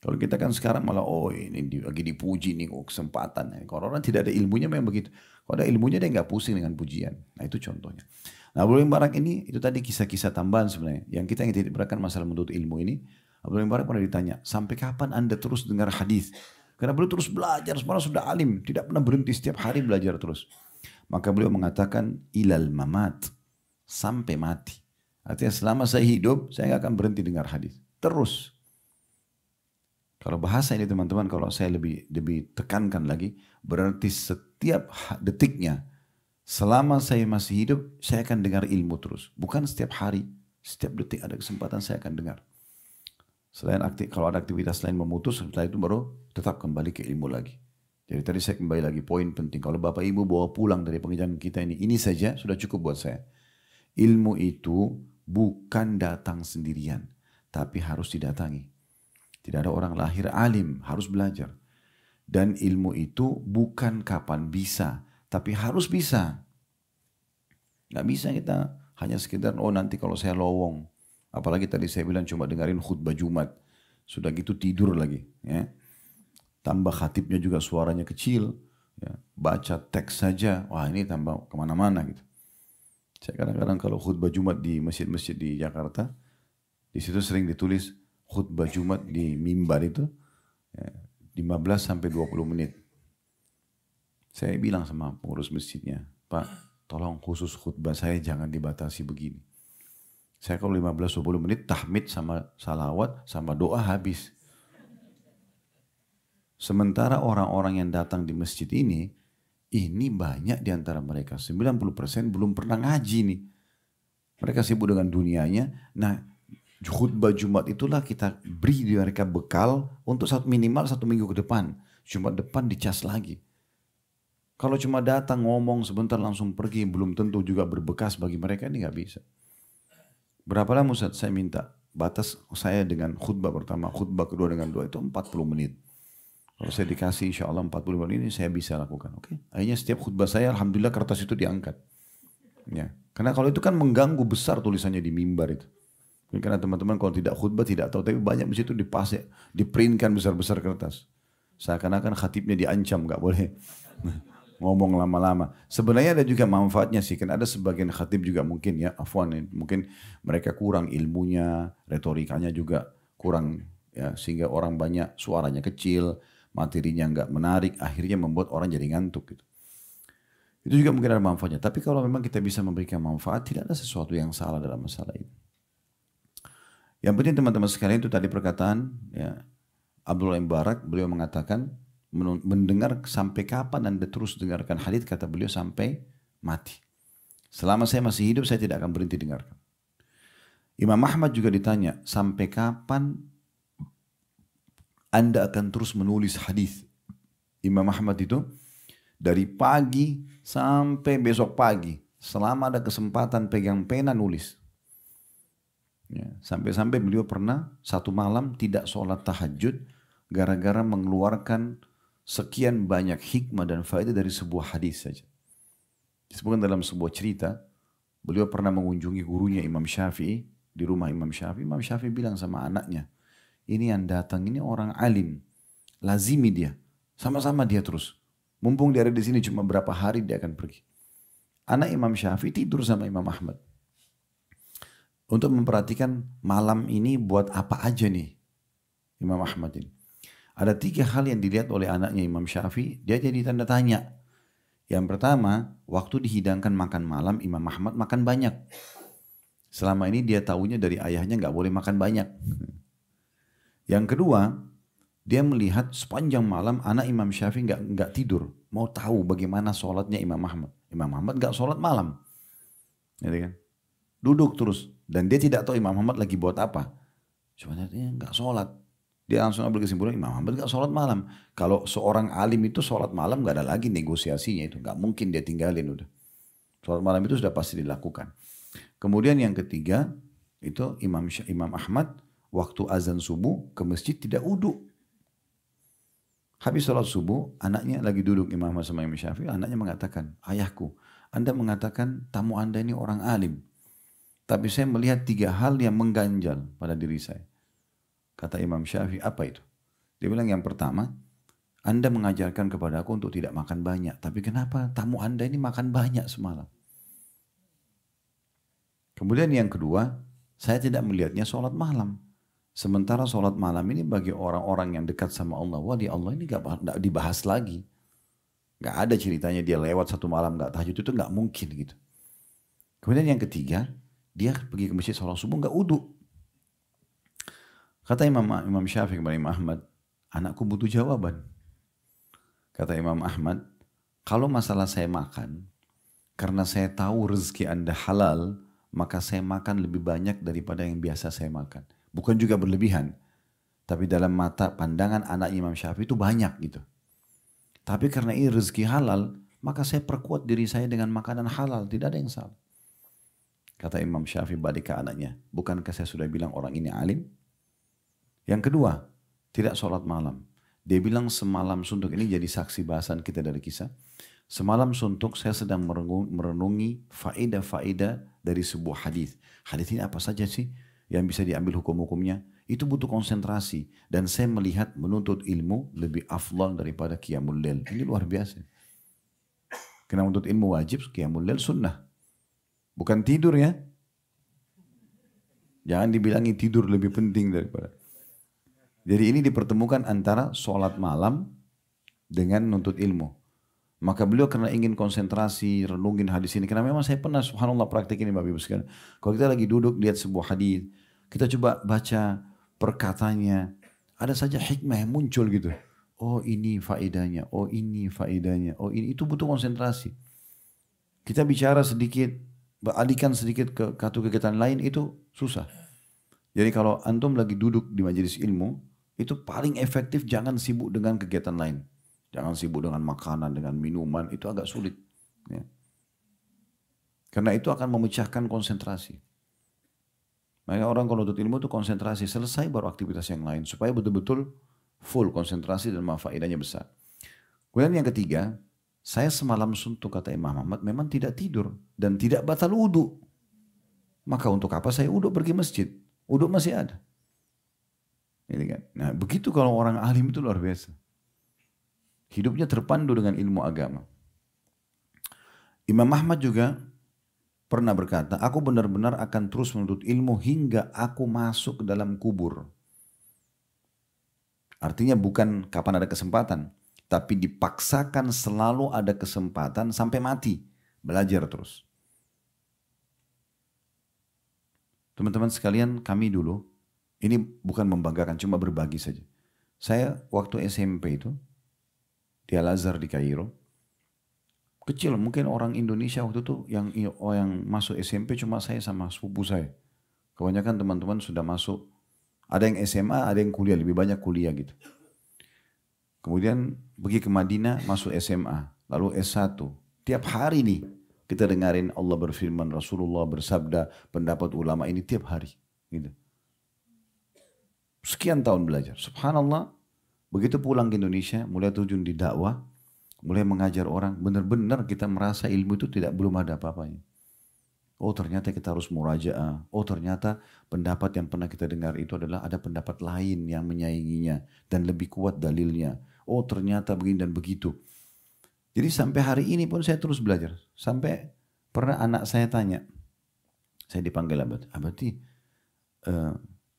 Speaker 2: Kalau kita kan sekarang malah, oh ini lagi dipuji nih, oh kesempatan. Kalau orang tidak ada ilmunya memang begitu. Kalau ada ilmunya dia nggak pusing dengan pujian. Nah itu contohnya. Nah Abdul Mubarak ini, itu tadi kisah-kisah tambahan sebenarnya. Yang kita yang tidak beratkan masalah menuntut ilmu ini. Abdul Mubarak pernah ditanya, sampai kapan anda terus dengar hadis? Karena beliau terus belajar, sebenarnya sudah alim. Tidak pernah berhenti, setiap hari belajar terus. Maka beliau mengatakan, ilal mamat. Sampai mati. Artinya selama saya hidup, saya nggak akan berhenti dengar hadis. Terus. Kalau bahasa ini teman-teman, kalau saya lebih tekankan lagi, berarti setiap detiknya, selama saya masih hidup, saya akan dengar ilmu terus. Bukan setiap hari, setiap detik ada kesempatan saya akan dengar. Kalau ada aktivitas lain memutus, setelah itu baru tetap kembali ke ilmu lagi. Jadi tadi saya kembali lagi, poin penting. Kalau Bapak Ibu bawa pulang dari pengajian kita ini saja sudah cukup buat saya. Ilmu itu bukan datang sendirian, tapi harus didatangi. Tidak ada orang lahir alim, harus belajar. Dan ilmu itu bukan kapan bisa, tapi harus bisa. Nggak bisa kita hanya sekedar, oh nanti kalau saya lowong. Apalagi tadi saya bilang cuma dengerin khutbah Jumat. Sudah gitu tidur lagi. Ya. Tambah khatibnya juga suaranya kecil. Ya. Baca teks saja, wah ini tambah kemana-mana gitu. Saya kadang-kadang kalau khutbah Jumat di masjid-masjid di Jakarta, di situ sering ditulis, khutbah Jumat di mimbar itu 15 sampai 20 menit. Saya bilang sama pengurus masjidnya, Pak, tolong khusus khutbah saya jangan dibatasi begini. Saya kalau 15-20 menit tahmid sama salawat sama doa habis. Sementara orang-orang yang datang di masjid ini banyak di antara mereka. 90% belum pernah ngaji nih. Mereka sibuk dengan dunianya. Nah, khutbah Jumat itulah kita beri di mereka bekal untuk minimal 1 minggu ke depan. Jumat depan dicas lagi. Kalau cuma datang ngomong sebentar langsung pergi, belum tentu juga berbekas bagi mereka, ini nggak bisa. Berapa lama Ustaz saya minta? Batas saya dengan khutbah pertama, khutbah kedua dengan doa itu 40 menit. Kalau saya dikasih insya Allah 40 menit ini saya bisa lakukan. Oke. Akhirnya setiap khutbah saya alhamdulillah kertas itu diangkat. Ya. Karena kalau itu kan mengganggu besar tulisannya di mimbar itu. Karena teman-teman kalau tidak khutbah tidak tahu, tapi banyak di situ dipasek, diprintkan besar-besar kertas. Seakan-akan khatibnya diancam, nggak boleh ngomong lama-lama. Sebenarnya ada juga manfaatnya sih, kan ada sebagian khatib juga mungkin ya, afwan, mungkin mereka kurang ilmunya, retorikanya juga kurang ya, sehingga orang banyak suaranya kecil, materinya nggak menarik, akhirnya membuat orang jadi ngantuk gitu. Itu juga mungkin ada manfaatnya. Tapi kalau memang kita bisa memberikan manfaat, tidak ada sesuatu yang salah dalam masalah ini. Yang penting teman-teman sekalian itu tadi perkataan ya, Abdullah Mubarak, beliau mengatakan mendengar sampai kapan anda terus dengarkan hadits, kata beliau sampai mati. Selama saya masih hidup saya tidak akan berhenti dengarkan. Imam Ahmad juga ditanya, sampai kapan anda akan terus menulis hadis? Imam Ahmad itu dari pagi sampai besok pagi, selama ada kesempatan pegang pena nulis. Ya, sampai-sampai beliau pernah satu malam tidak sholat tahajud gara-gara mengeluarkan sekian banyak hikmah dan faedah dari sebuah hadis saja. Disebutkan dalam sebuah cerita, beliau pernah mengunjungi gurunya Imam Syafi'i di rumah Imam Syafi'i. Imam Syafi'i bilang sama anaknya, ini yang datang ini orang alim, lazimi dia, sama-sama dia terus. Mumpung dia ada di sini cuma berapa hari dia akan pergi. Anak Imam Syafi'i tidur sama Imam Ahmad. Untuk memperhatikan malam ini buat apa aja nih Imam Ahmad ini. Ada 3 hal yang dilihat oleh anaknya Imam Syafi'i, dia jadi tanda tanya. Yang pertama, waktu dihidangkan makan malam, Imam Ahmad makan banyak. Selama ini dia tahunya dari ayahnya nggak boleh makan banyak. Yang kedua, dia melihat sepanjang malam anak Imam Syafi'i nggak tidur, mau tahu bagaimana sholatnya Imam Ahmad. Imam Ahmad nggak sholat malam, gitu kan? Duduk terus. Dan dia tidak tahu Imam Ahmad lagi buat apa. Cuma dia nggak sholat. Dia langsung ambil kesimpulan Imam Ahmad nggak sholat malam. Kalau seorang alim itu sholat malam nggak ada lagi negosiasinya itu. Nggak mungkin dia tinggalin udah. Sholat malam itu sudah pasti dilakukan. Kemudian yang ketiga itu Imam Ahmad waktu azan subuh ke masjid tidak wudu. Habis sholat subuh anaknya lagi duduk Imam Ahmad sama Imam Syafi'i. Anaknya mengatakan, ayahku Anda mengatakan tamu Anda ini orang alim. Tapi saya melihat 3 hal yang mengganjal pada diri saya. Kata Imam Syafi'i, apa itu? Dia bilang yang pertama, Anda mengajarkan kepada aku untuk tidak makan banyak. Tapi kenapa tamu Anda ini makan banyak semalam? Kemudian yang kedua, saya tidak melihatnya sholat malam. Sementara sholat malam ini bagi orang-orang yang dekat sama Allah, wali Allah ini gak dibahas lagi. Gak ada ceritanya dia lewat satu malam gak tahajud, itu gak mungkin gitu. Kemudian yang ketiga, dia pergi ke masjid sholat subuh gak uduk. Kata Imam Syafi'i kepada Imam Ahmad, anakku butuh jawaban. Kata Imam Ahmad, kalau masalah saya makan, karena saya tahu rezeki Anda halal, maka saya makan lebih banyak daripada yang biasa saya makan. Bukan juga berlebihan, tapi dalam mata pandangan anak Imam Syafi'i itu banyak gitu. Tapi karena ini rezeki halal, maka saya perkuat diri saya dengan makanan halal, tidak ada yang salah. Kata Imam Syafi'i balik ke anaknya, bukankah saya sudah bilang orang ini alim? Yang kedua, tidak sholat malam. Dia bilang semalam suntuk, ini jadi saksi bahasan kita dari kisah. Semalam suntuk saya sedang merenungi faedah-faedah dari sebuah hadis. Hadis ini apa saja sih yang bisa diambil hukum-hukumnya? Itu butuh konsentrasi. Dan saya melihat menuntut ilmu lebih afdal daripada qiyamul lail. Ini luar biasa. Karena menuntut ilmu wajib, qiyamul lail sunnah. Bukan tidur ya. Jangan dibilangi tidur lebih penting daripada. Jadi ini dipertemukan antara sholat malam dengan nuntut ilmu. Maka beliau karena ingin konsentrasi, renungin hadis ini. Karena memang saya pernah subhanallah praktik ini Bapak Ibu sekalian. Kalau kita lagi duduk lihat sebuah hadis, kita coba baca perkataannya. Ada saja hikmah yang muncul gitu. Oh ini faedahnya, oh ini faedahnya, oh ini. Itu butuh konsentrasi. Kita bicara sedikit, alihkan sedikit ke satu kegiatan lain itu susah. Jadi kalau antum lagi duduk di majelis ilmu, itu paling efektif jangan sibuk dengan kegiatan lain. Jangan sibuk dengan makanan, dengan minuman, itu agak sulit. Ya. Karena itu akan memecahkan konsentrasi. Makanya orang kalau nuntut ilmu itu konsentrasi, selesai baru aktivitas yang lain. Supaya betul-betul full konsentrasi dan faedahnya besar. Kemudian yang ketiga, saya semalam suntuk kata Imam Ahmad memang tidak tidur dan tidak batal wudu. Maka untuk apa saya wudu pergi masjid? Wudu masih ada. Ini kan. Nah begitu kalau orang alim itu luar biasa. Hidupnya terpandu dengan ilmu agama. Imam Ahmad juga pernah berkata, aku benar-benar akan terus menuntut ilmu hingga aku masuk ke dalam kubur. Artinya bukan kapan ada kesempatan. Tapi dipaksakan selalu ada kesempatan sampai mati. Belajar terus. Teman-teman sekalian, kami dulu, ini bukan membanggakan, cuma berbagi saja. Saya waktu SMP itu, di Al-Azhar di Kairo, kecil mungkin orang Indonesia waktu itu yang masuk SMP cuma saya sama sepupu saya. Kebanyakan teman-teman sudah masuk, ada yang SMA, ada yang kuliah, lebih banyak kuliah gitu. Kemudian pergi ke Madinah, masuk SMA, lalu S1. Tiap hari nih kita dengarin Allah berfirman, Rasulullah bersabda, pendapat ulama ini tiap hari. Gitu. Sekian tahun belajar. Subhanallah, begitu pulang ke Indonesia, mulai terjun di dakwah, mulai mengajar orang, benar-benar kita merasa ilmu itu belum ada apa-apanya. Oh ternyata kita harus murajaah. Oh ternyata pendapat yang pernah kita dengar itu adalah ada pendapat lain yang menyainginya dan lebih kuat dalilnya. Oh ternyata begini dan begitu. Jadi sampai hari ini pun saya terus belajar. Sampai pernah anak saya tanya, saya dipanggil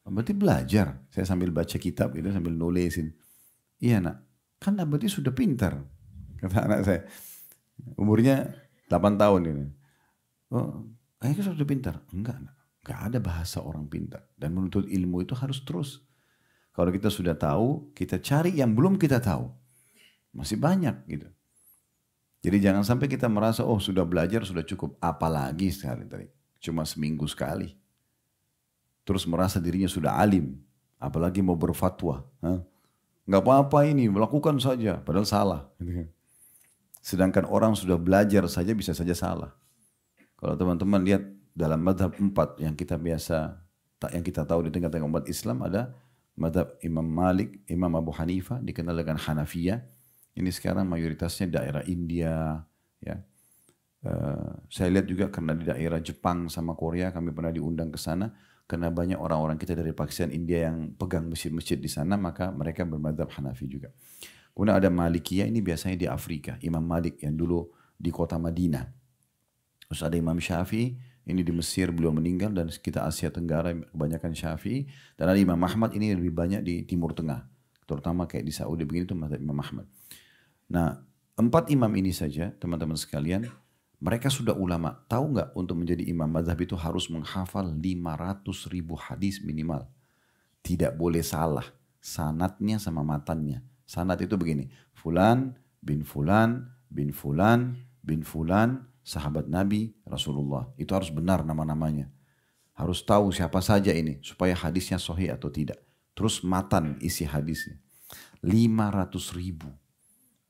Speaker 2: abati belajar. Saya sambil baca kitab gitu, sambil nulisin. Iya nak, kan abati sudah pintar. Kata anak saya. Umurnya 8 tahun ini. Oh, kayaknya sudah pintar. Enggak ada bahasa orang pintar. Dan menuntut ilmu itu harus terus. Kalau kita sudah tahu, kita cari yang belum kita tahu. Masih banyak gitu. Jadi jangan sampai kita merasa, oh sudah belajar, sudah cukup. Apalagi sekali tadi. Cuma seminggu sekali. Terus merasa dirinya sudah alim. Apalagi mau berfatwa. Nggak apa-apa ini, melakukan saja. Padahal salah. Sedangkan orang sudah belajar saja bisa saja salah. Kalau teman-teman lihat dalam madhab 4 yang kita tahu di tengah-tengah umat Islam ada madhab Imam Malik, Imam Abu Hanifah, dikenal dengan Hanafiyah. Ini sekarang mayoritasnya daerah India, ya. Saya lihat juga karena di daerah Jepang sama Korea kami pernah diundang ke sana. Karena banyak orang-orang kita dari Pakistan, India yang pegang masjid-masjid di sana, maka mereka bermadzhab Hanafi juga. Kemudian ada Malikiyah, ini biasanya di Afrika. Imam Malik yang dulu di kota Madinah. Terus ada Imam Syafi'i, ini di Mesir beliau meninggal, dan kita Asia Tenggara kebanyakan Syafi'i. Dan ada Imam Ahmad, ini lebih banyak di Timur Tengah. Terutama kayak di Saudi begini itu mazhab Imam Ahmad. Nah, 4 imam ini saja teman-teman sekalian, mereka sudah ulama. Tahu nggak untuk menjadi imam mazhab itu harus menghafal 500.000 hadis minimal. Tidak boleh salah sanadnya sama matannya. Sanad itu begini, Fulan bin Fulan bin Fulan bin Fulan, sahabat Nabi Rasulullah. Itu harus benar nama-namanya. Harus tahu siapa saja ini supaya hadisnya sahih atau tidak. Terus matan isi hadisnya. 500.000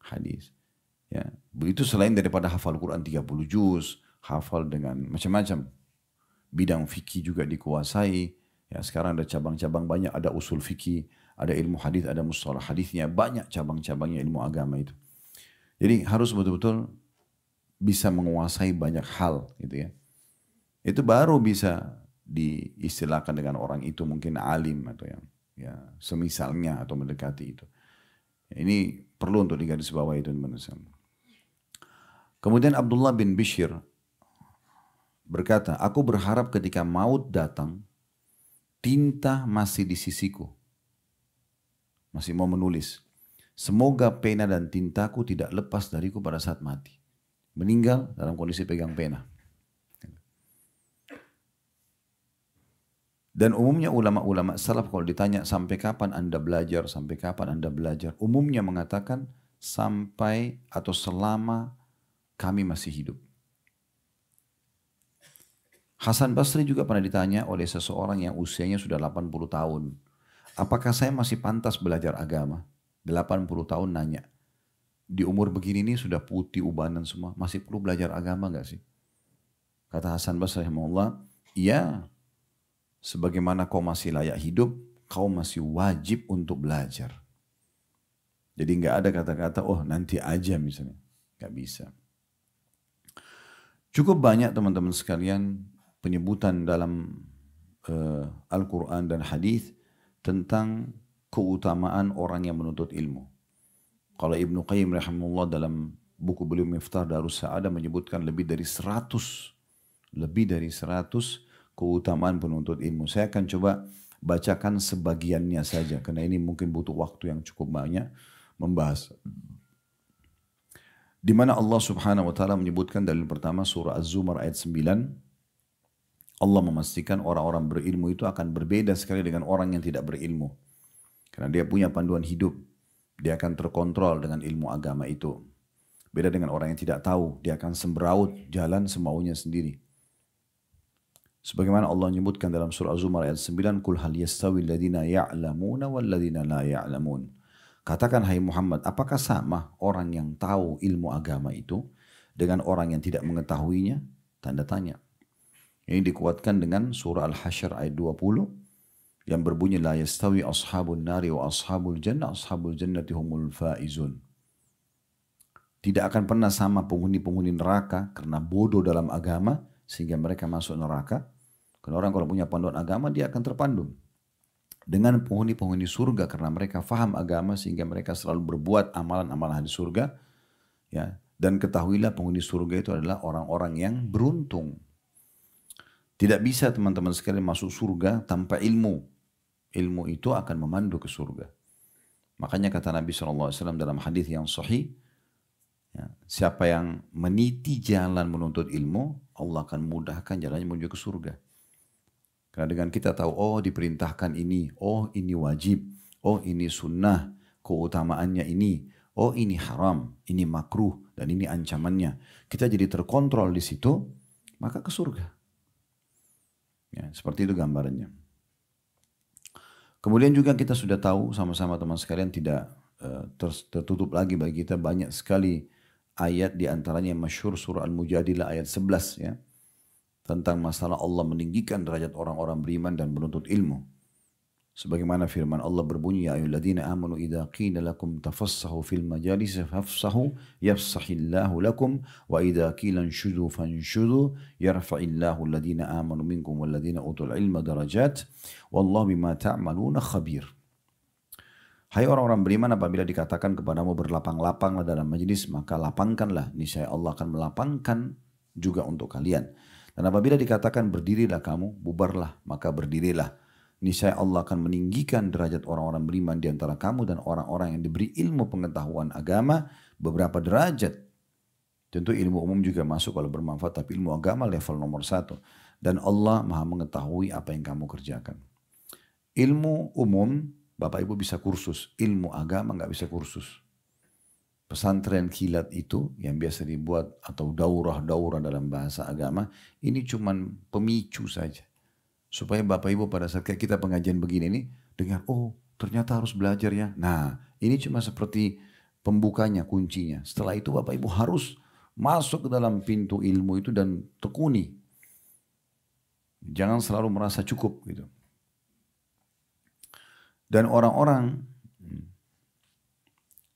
Speaker 2: hadis. Ya, begitu selain daripada hafal Quran 30 juz, hafal dengan macam-macam. Bidang fikih juga dikuasai. Ya, sekarang ada cabang-cabang banyak, ada usul fikih, ada ilmu hadis, ada mustalah hadisnya, banyak cabang-cabangnya ilmu agama itu. Jadi harus betul-betul bisa menguasai banyak hal gitu ya. Itu baru bisa diistilahkan dengan orang itu mungkin alim atau yang ya semisalnya atau mendekati itu. Ini perlu untuk digarisbawahi teman-teman. Kemudian Abdullah bin Bishr berkata, aku berharap ketika maut datang, tinta masih di sisiku. Masih mau menulis. Semoga pena dan tintaku tidak lepas dariku pada saat mati. Meninggal dalam kondisi pegang pena. Dan umumnya ulama-ulama salaf kalau ditanya sampai kapan Anda belajar, sampai kapan Anda belajar, umumnya mengatakan sampai atau selama kami masih hidup. Hasan Basri juga pernah ditanya oleh seseorang yang usianya sudah 80 tahun. Apakah saya masih pantas belajar agama? 80 tahun nanya. Di umur begini ini sudah putih ubanan semua. Masih perlu belajar agama gak sih? Kata Hasan Basri rahimahullah, iya. Sebagaimana kau masih layak hidup, kau masih wajib untuk belajar. Jadi gak ada kata-kata, oh nanti aja misalnya. Gak bisa. Cukup banyak teman-teman sekalian penyebutan dalam Al-Quran dan Hadis tentang keutamaan orang yang menuntut ilmu. Kalau Ibnu Qayyim rahimahullah dalam buku beliau Miftah Darus Sa'adah menyebutkan lebih dari 100 keutamaan penuntut ilmu. Saya akan coba bacakan sebagiannya saja karena ini mungkin butuh waktu yang cukup banyak membahas. Di mana Allah Subhanahu wa taala menyebutkan dalil pertama surah Az-Zumar ayat 9. Allah memastikan orang-orang berilmu itu akan berbeda sekali dengan orang yang tidak berilmu. Karena dia punya panduan hidup. Dia akan terkontrol dengan ilmu agama itu. Beda dengan orang yang tidak tahu. Dia akan sembraut jalan semaunya sendiri. Sebagaimana Allah menyebutkan dalam surah Az-Zumar ayat 9. Kul hal yastawi alladhina ya'lamuna walladhina la ya'lamun. Katakan hai Muhammad, apakah sama orang yang tahu ilmu agama itu dengan orang yang tidak mengetahuinya? Tanda tanya. Ini dikuatkan dengan surah Al-Hasyr ayat 20 yang berbunyi la yastawi ashabun nari wa ashabul jannati humul faizun. Tidak akan pernah sama penghuni-penghuni neraka karena bodoh dalam agama sehingga mereka masuk neraka. Karena orang kalau punya panduan agama dia akan terpandu. Dengan penghuni-penghuni surga karena mereka faham agama sehingga mereka selalu berbuat amalan-amalan di surga. Ya, dan ketahuilah penghuni surga itu adalah orang-orang yang beruntung. Tidak bisa teman-teman sekalian masuk surga tanpa ilmu. Ilmu itu akan memandu ke surga. Makanya kata Nabi SAW dalam hadis yang sahih, ya, siapa yang meniti jalan menuntut ilmu, Allah akan mudahkan jalannya menuju ke surga. Karena dengan kita tahu, oh diperintahkan ini, oh ini wajib, oh ini sunnah, keutamaannya ini, oh ini haram, ini makruh, dan ini ancamannya. Kita jadi terkontrol di situ, maka ke surga. Ya, seperti itu gambarannya. Kemudian juga kita sudah tahu sama-sama teman sekalian tidak tertutup lagi bagi kita banyak sekali ayat di antaranya yang masyhur surah Al-Mujadilah ayat 11 ya. Tentang masalah Allah meninggikan derajat orang-orang beriman dan menuntut ilmu. Sebagaimana firman Allah berbunyi, ya ayyuhalladzina amanu idza qila lakum tafassahu fil majalis fafsahu yafsahillahu lakum wa idza qila anshudu fanshudu yarfa'illahu alladzina amanu minkum walladzina utul ilma darajat wallahu bima ta'maluna khabir. Hai orang-orang beriman, apabila dikatakan kepadamu berlapang-lapanglah dalam majlis, maka lapangkanlah, niscaya Allah akan melapangkan juga untuk kalian. Dan apabila dikatakan berdirilah kamu, bubarlah, maka berdirilah. Niscaya Allah akan meninggikan derajat orang-orang beriman di antara kamu dan orang-orang yang diberi ilmu pengetahuan agama beberapa derajat. Tentu ilmu umum juga masuk kalau bermanfaat, tapi ilmu agama level nomor 1. Dan Allah maha mengetahui apa yang kamu kerjakan. Ilmu umum, Bapak Ibu bisa kursus. Ilmu agama nggak bisa kursus. Pesantren kilat itu yang biasa dibuat atau daurah-daurah dalam bahasa agama, ini cuman pemicu saja. Supaya Bapak Ibu pada saat kita pengajian begini nih, dengar, oh ternyata harus belajar ya. Nah ini cuma seperti pembukanya, kuncinya. Setelah itu Bapak Ibu harus masuk ke dalam pintu ilmu itu dan tekuni. Jangan selalu merasa cukup gitu. Dan orang-orang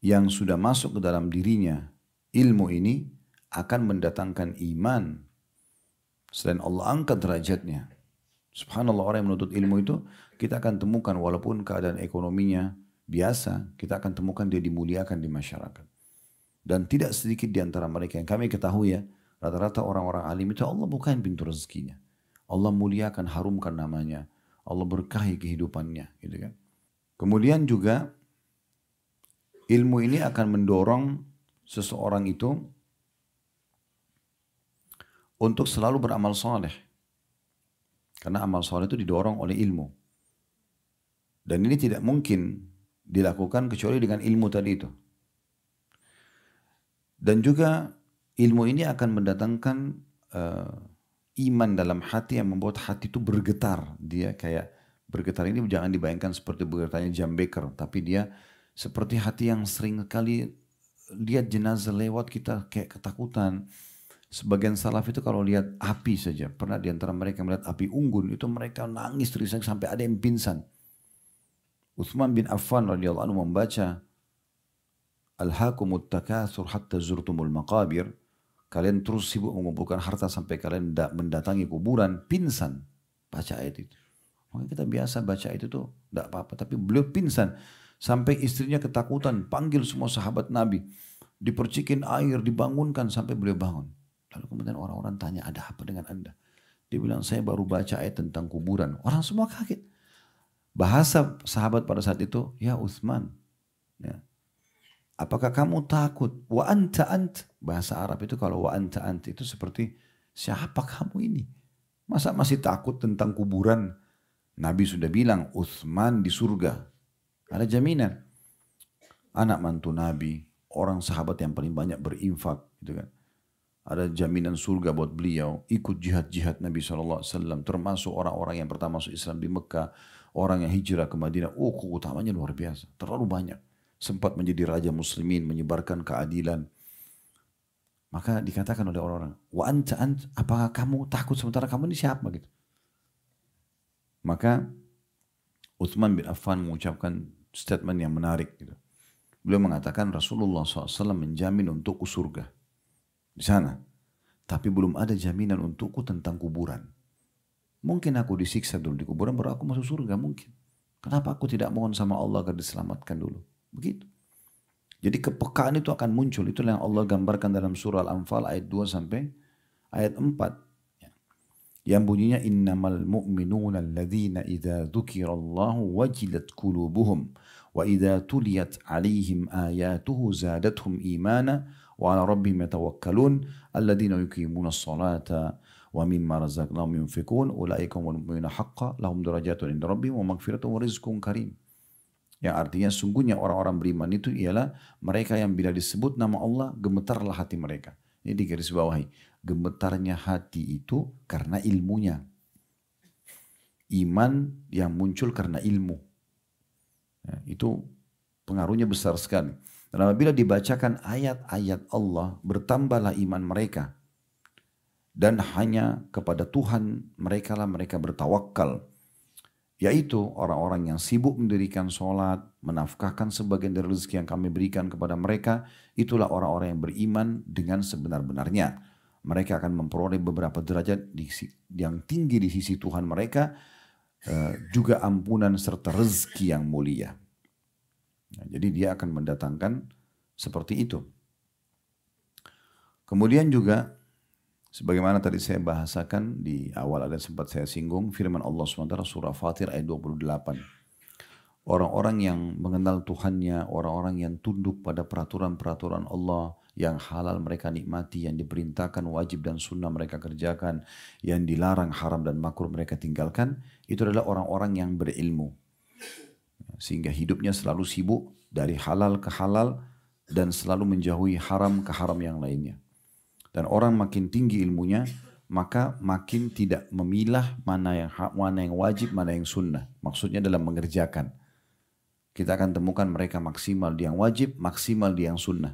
Speaker 2: yang sudah masuk ke dalam dirinya ilmu ini akan mendatangkan iman. Selain Allah angkat derajatnya. Subhanallah, orang yang menuntut ilmu itu kita akan temukan walaupun keadaan ekonominya biasa, kita akan temukan dia dimuliakan di masyarakat. Dan tidak sedikit di antara mereka yang kami ketahui ya, rata-rata orang-orang alim itu Allah bukain pintu rezekinya. Allah muliakan, harumkan namanya. Allah berkahi kehidupannya, gitu kan. Kemudian juga ilmu ini akan mendorong seseorang itu untuk selalu beramal soleh. Karena amal soleh itu didorong oleh ilmu. Dan ini tidak mungkin dilakukan kecuali dengan ilmu tadi itu. Dan juga ilmu ini akan mendatangkan iman dalam hati yang membuat hati itu bergetar. Dia kayak bergetar ini jangan dibayangkan seperti bergetarnya jam beker. Tapi dia seperti hati yang sering kali lihat jenazah lewat kita kayak ketakutan. Sebagian salaf itu kalau lihat api saja, pernah di antara mereka melihat api unggun, itu mereka nangis terisak sampai ada yang pingsan. Utsman bin Affan radhiyallahu anhu membaca Alhaakumut takatsur hatta zurtumul maqabir. Kalian terus sibuk mengumpulkan harta sampai kalian mendatangi kuburan, pingsan. Baca ayat itu. Maka kita biasa baca itu tuh tidak apa-apa, tapi beliau pingsan. Sampai istrinya ketakutan, panggil semua sahabat Nabi. Dipercikin air, dibangunkan sampai beliau bangun. Lalu kemudian orang-orang tanya, ada apa dengan anda? Dia bilang, saya baru baca ayat tentang kuburan. Orang semua kaget. Bahasa sahabat pada saat itu, ya Utsman, ya, apakah kamu takut? Wa anta ant. Bahasa Arab itu kalau wa anta ant itu seperti, siapa kamu ini? Masa masih takut tentang kuburan? Nabi sudah bilang, Utsman di surga. Ada jaminan. Anak mantu Nabi, orang sahabat yang paling banyak berinfak, gitu kan. Ada jaminan surga buat beliau, ikut jihad-jihad Nabi SAW, termasuk orang-orang yang pertama masuk Islam di Mekah, orang yang hijrah ke Madinah. Oh, keutamanya luar biasa, terlalu banyak. Sempat menjadi raja muslimin, menyebarkan keadilan. Maka dikatakan oleh orang-orang, wa anta ant, apakah kamu takut sementara kamu ini siapa gitu? Maka Utsman bin Affan mengucapkan statement yang menarik gitu. Beliau mengatakan Rasulullah SAW menjamin untukku surga di sana. Tapi belum ada jaminan untukku tentang kuburan. Mungkin aku disiksa dulu di kuburan baru aku masuk surga mungkin. Kenapa aku tidak mohon sama Allah agar diselamatkan dulu? Begitu. Jadi kepekaan itu akan muncul. Itulah yang Allah gambarkan dalam surah Al-Anfal ayat 2 sampai ayat 4. Yang bunyinya innamal mu'minuna alladhina idza dzukirallahu wajilat qulubuhum wa idza tuliyat alaihim ayatuhu zadatuhum imana wa ala rabbihim yatawakkalun alladhina yuqimuna as-salata wa mimma razaqnahum yunfikun ulaika humul mu'minuna haqqan lahum darajatun inda rabbihim wa maghfiratun wa rizqun karim. Yang artinya sungguhnya orang-orang beriman itu ialah mereka yang bila disebut nama Allah gemetarlah hati mereka. Ini digarisbawahi. Gemetarnya hati itu karena ilmunya. Iman yang muncul karena ilmu. Ya, itu pengaruhnya besar sekali. Dan apabila dibacakan ayat-ayat Allah, bertambahlah iman mereka. Dan hanya kepada Tuhan mereka lah mereka bertawakal. Yaitu orang-orang yang sibuk mendirikan sholat, menafkahkan sebagian dari rezeki yang kami berikan kepada mereka. Itulah orang-orang yang beriman dengan sebenar-benarnya. Mereka akan memperoleh beberapa derajat yang tinggi di sisi Tuhan mereka, juga ampunan serta rezeki yang mulia. Nah, jadi dia akan mendatangkan seperti itu. Kemudian juga, sebagaimana tadi saya bahasakan di awal, ada sempat saya singgung firman Allah SWT surah Fatir ayat 28. Orang-orang yang mengenal Tuhannya, orang-orang yang tunduk pada peraturan-peraturan Allah, yang halal mereka nikmati, yang diperintahkan wajib dan sunnah mereka kerjakan, yang dilarang haram dan makruh mereka tinggalkan, itu adalah orang-orang yang berilmu. Sehingga hidupnya selalu sibuk dari halal ke halal dan selalu menjauhi haram ke haram yang lainnya. Dan orang makin tinggi ilmunya, maka makin tidak memilah mana yang wajib, mana yang sunnah. Maksudnya dalam mengerjakan. Kita akan temukan mereka maksimal di yang wajib, maksimal di yang sunnah.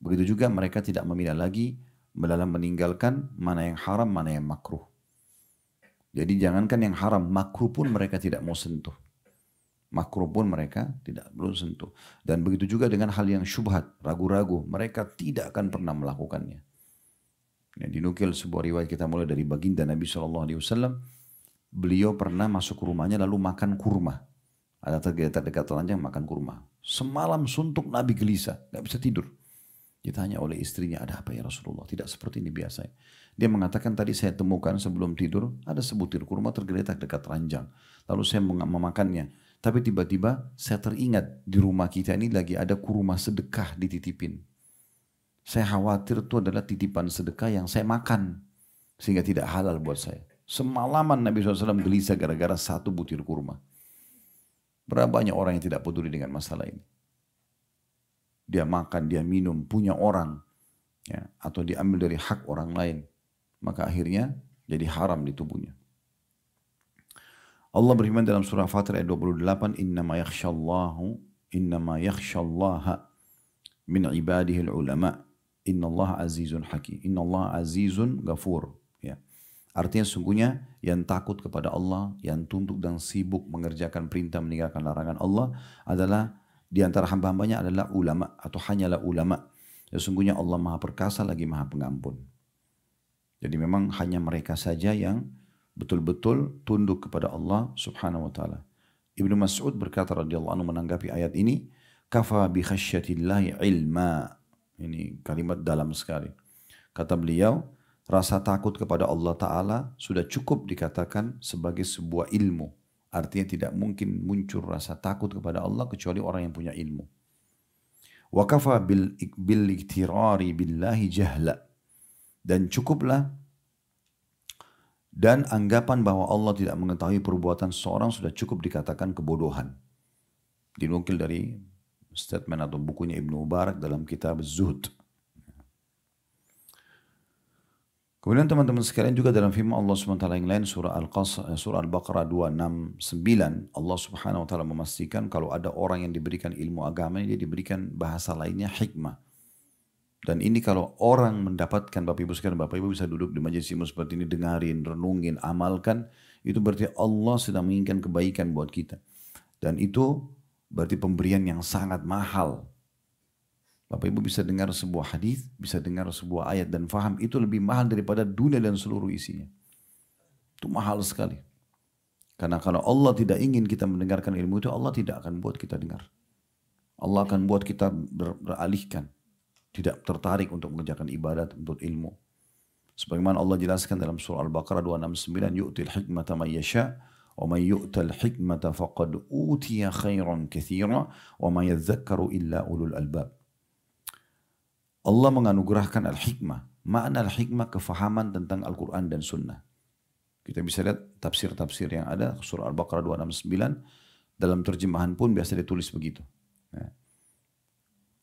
Speaker 2: Begitu juga mereka tidak memilah lagi dalam meninggalkan mana yang haram, mana yang makruh. Jadi jangankan yang haram, makruh pun mereka tidak mau sentuh. Makruh pun mereka tidak perlu sentuh. Dan begitu juga dengan hal yang syubhat, ragu-ragu, mereka tidak akan pernah melakukannya. Yang dinukil sebuah riwayat kita mulai dari baginda Nabi SAW, beliau pernah masuk ke rumahnya lalu makan kurma. Ada tergeletak dekat telanjang makan kurma. Semalam suntuk Nabi gelisah, gak bisa tidur. Ditanya oleh istrinya, ada apa ya Rasulullah? Tidak seperti ini biasanya. Dia mengatakan, tadi saya temukan sebelum tidur, ada sebutir kurma tergeletak dekat ranjang. Lalu saya memakannya. Tapi tiba-tiba saya teringat, di rumah kita ini lagi ada kurma sedekah dititipin. Saya khawatir itu adalah titipan sedekah yang saya makan. Sehingga tidak halal buat saya. Semalaman Nabi SAW gelisah gara-gara satu butir kurma. Berapa banyak orang yang tidak peduli dengan masalah ini. Dia makan, dia minum, punya orang. Ya, atau diambil dari hak orang lain. Maka akhirnya jadi haram di tubuhnya. Allah berfirman dalam surah Fatir ayat 28, Innama yakhshallaha min ibadihil ulama. Innallaha azizun hakim. Innallaha azizun ghafur. Ya. Artinya sungguhnya yang takut kepada Allah, yang tunduk dan sibuk mengerjakan perintah meninggalkan larangan Allah adalah di antara hamba-hambanya adalah ulama atau hanyalah ulama. Sesungguhnya Allah Maha Perkasa lagi Maha Pengampun. Jadi memang hanya mereka saja yang betul-betul tunduk kepada Allah Subhanahu wa taala. Ibnu Mas'ud berkata radhiyallahu anhu menanggapi ayat ini, kafa bi khasyatillahi ilma. Ini kalimat dalam sekali. Kata beliau, rasa takut kepada Allah Ta'ala sudah cukup dikatakan sebagai sebuah ilmu. Artinya tidak mungkin muncul rasa takut kepada Allah kecuali orang yang punya ilmu. Wa kafa bil iktirari billahi jahla. Dan cukuplah dan anggapan bahwa Allah tidak mengetahui perbuatan seseorang sudah cukup dikatakan kebodohan. Dinukil dari statement atau bukunya Ibnu Mubarak dalam kitab Zuhd. Kemudian teman-teman sekalian juga dalam firman Allah SWT yang lain surah Al-Baqarah 269 Allah Subhanahu wa taala memastikan kalau ada orang yang diberikan ilmu agama dia diberikan bahasa lainnya hikmah. Dan ini kalau orang mendapatkan Bapak Ibu sekalian, Bapak Ibu bisa duduk di majelis ilmu seperti ini, dengarin, renungin, amalkan, itu berarti Allah sedang menginginkan kebaikan buat kita. Dan itu berarti pemberian yang sangat mahal. Bapak Ibu bisa dengar sebuah hadis, bisa dengar sebuah ayat dan faham itu lebih mahal daripada dunia dan seluruh isinya. Itu mahal sekali. Karena kalau Allah tidak ingin kita mendengarkan ilmu itu, Allah tidak akan buat kita dengar. Allah akan buat kita beralihkan. Tidak tertarik untuk mengerjakan ibadat, untuk ilmu. Sebagaimana Allah jelaskan dalam surah Al-Baqarah 269, yu'til hikmata man yasha' wa man yu'tal hikmata faqad utiya khairan katsira wa ma yadhakkaru illa ulul albab. Allah menganugerahkan al-hikmah. Makna al-hikmah kefahaman tentang Al-Quran dan Sunnah. Kita bisa lihat tafsir-tafsir yang ada, surah Al-Baqarah 269, dalam terjemahan pun biasa ditulis begitu.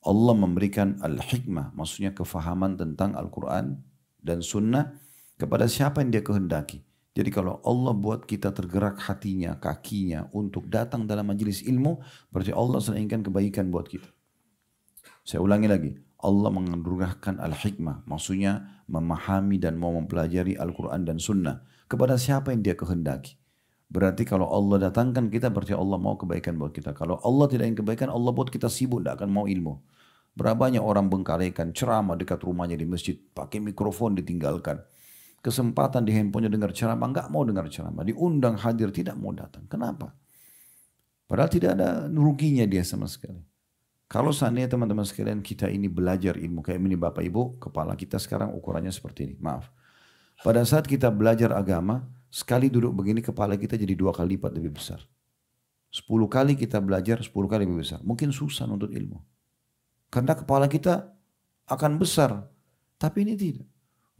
Speaker 2: Allah memberikan al-hikmah, maksudnya kefahaman tentang Al-Quran dan Sunnah kepada siapa yang dia kehendaki. Jadi kalau Allah buat kita tergerak hatinya, kakinya untuk datang dalam majelis ilmu, berarti Allah sedang inginkan kebaikan buat kita. Saya ulangi lagi. Allah menganugerahkan al-hikmah, maksudnya memahami dan mau mempelajari Al-Quran dan Sunnah kepada siapa yang dia kehendaki. Berarti kalau Allah datangkan kita, berarti Allah mau kebaikan buat kita. Kalau Allah tidak ingin kebaikan, Allah buat kita sibuk, tidak akan mau ilmu. Berapa banyak orang bengkalekan ceramah dekat rumahnya di masjid, pakai mikrofon ditinggalkan. Kesempatan di handphonenya dengar ceramah, nggak mau dengar ceramah. Diundang hadir, tidak mau datang. Kenapa? Padahal tidak ada ruginya dia sama sekali. Kalau seandainya teman-teman sekalian kita ini belajar ilmu, kayak ini Bapak Ibu, kepala kita sekarang ukurannya seperti ini, maaf. Pada saat kita belajar agama, sekali duduk begini kepala kita jadi 2 kali lipat lebih besar. 10 kali kita belajar, 10 kali lebih besar. Mungkin susah untuk ilmu. Karena kepala kita akan besar. Tapi ini tidak.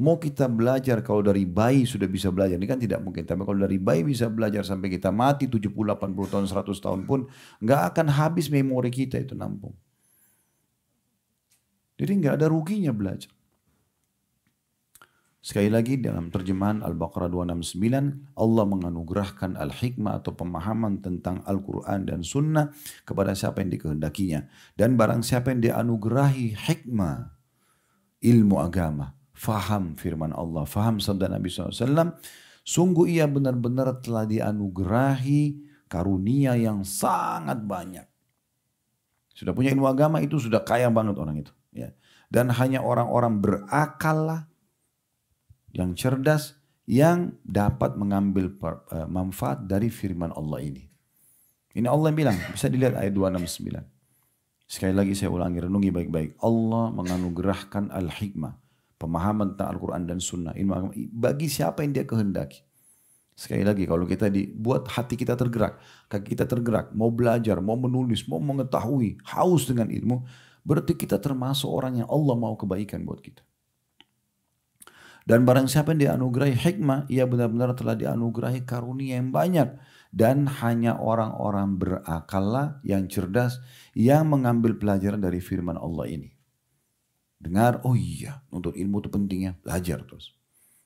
Speaker 2: Mau kita belajar kalau dari bayi sudah bisa belajar. Ini kan tidak mungkin. Tapi kalau dari bayi bisa belajar sampai kita mati 70, 80 tahun, 100 tahun pun. Nggak akan habis memori kita itu nampung. Jadi nggak ada ruginya belajar. Sekali lagi dalam terjemahan Al-Baqarah 269, Allah menganugerahkan al-hikmah atau pemahaman tentang Al-Quran dan Sunnah kepada siapa yang dikehendakinya. Dan barang siapa yang dianugerahi hikmah, ilmu agama, faham firman Allah, faham sabda Nabi SAW, sungguh ia benar-benar telah dianugerahi karunia yang sangat banyak. Sudah punya ilmu agama itu sudah kaya banget orang itu. Ya. Dan hanya orang-orang berakal lah, yang cerdas, yang dapat mengambil manfaat dari firman Allah ini. Ini Allah yang bilang, bisa dilihat ayat 269. Sekali lagi saya ulangi, renungi baik-baik. Allah menganugerahkan al-hikmah, pemahaman tentang Al-Quran dan Sunnah, ilmu agama, bagi siapa yang dia kehendaki. Sekali lagi, kalau kita dibuat hati kita tergerak, kaki kita tergerak, mau belajar, mau menulis, mau mengetahui, haus dengan ilmu, berarti kita termasuk orang yang Allah mau kebaikan buat kita. Dan barang siapa yang dianugerahi hikmah, ia benar-benar telah dianugerahi karunia yang banyak. Dan hanya orang-orang berakal yang cerdas yang mengambil pelajaran dari firman Allah ini. Dengar, oh iya, untuk ilmu itu pentingnya, belajar terus.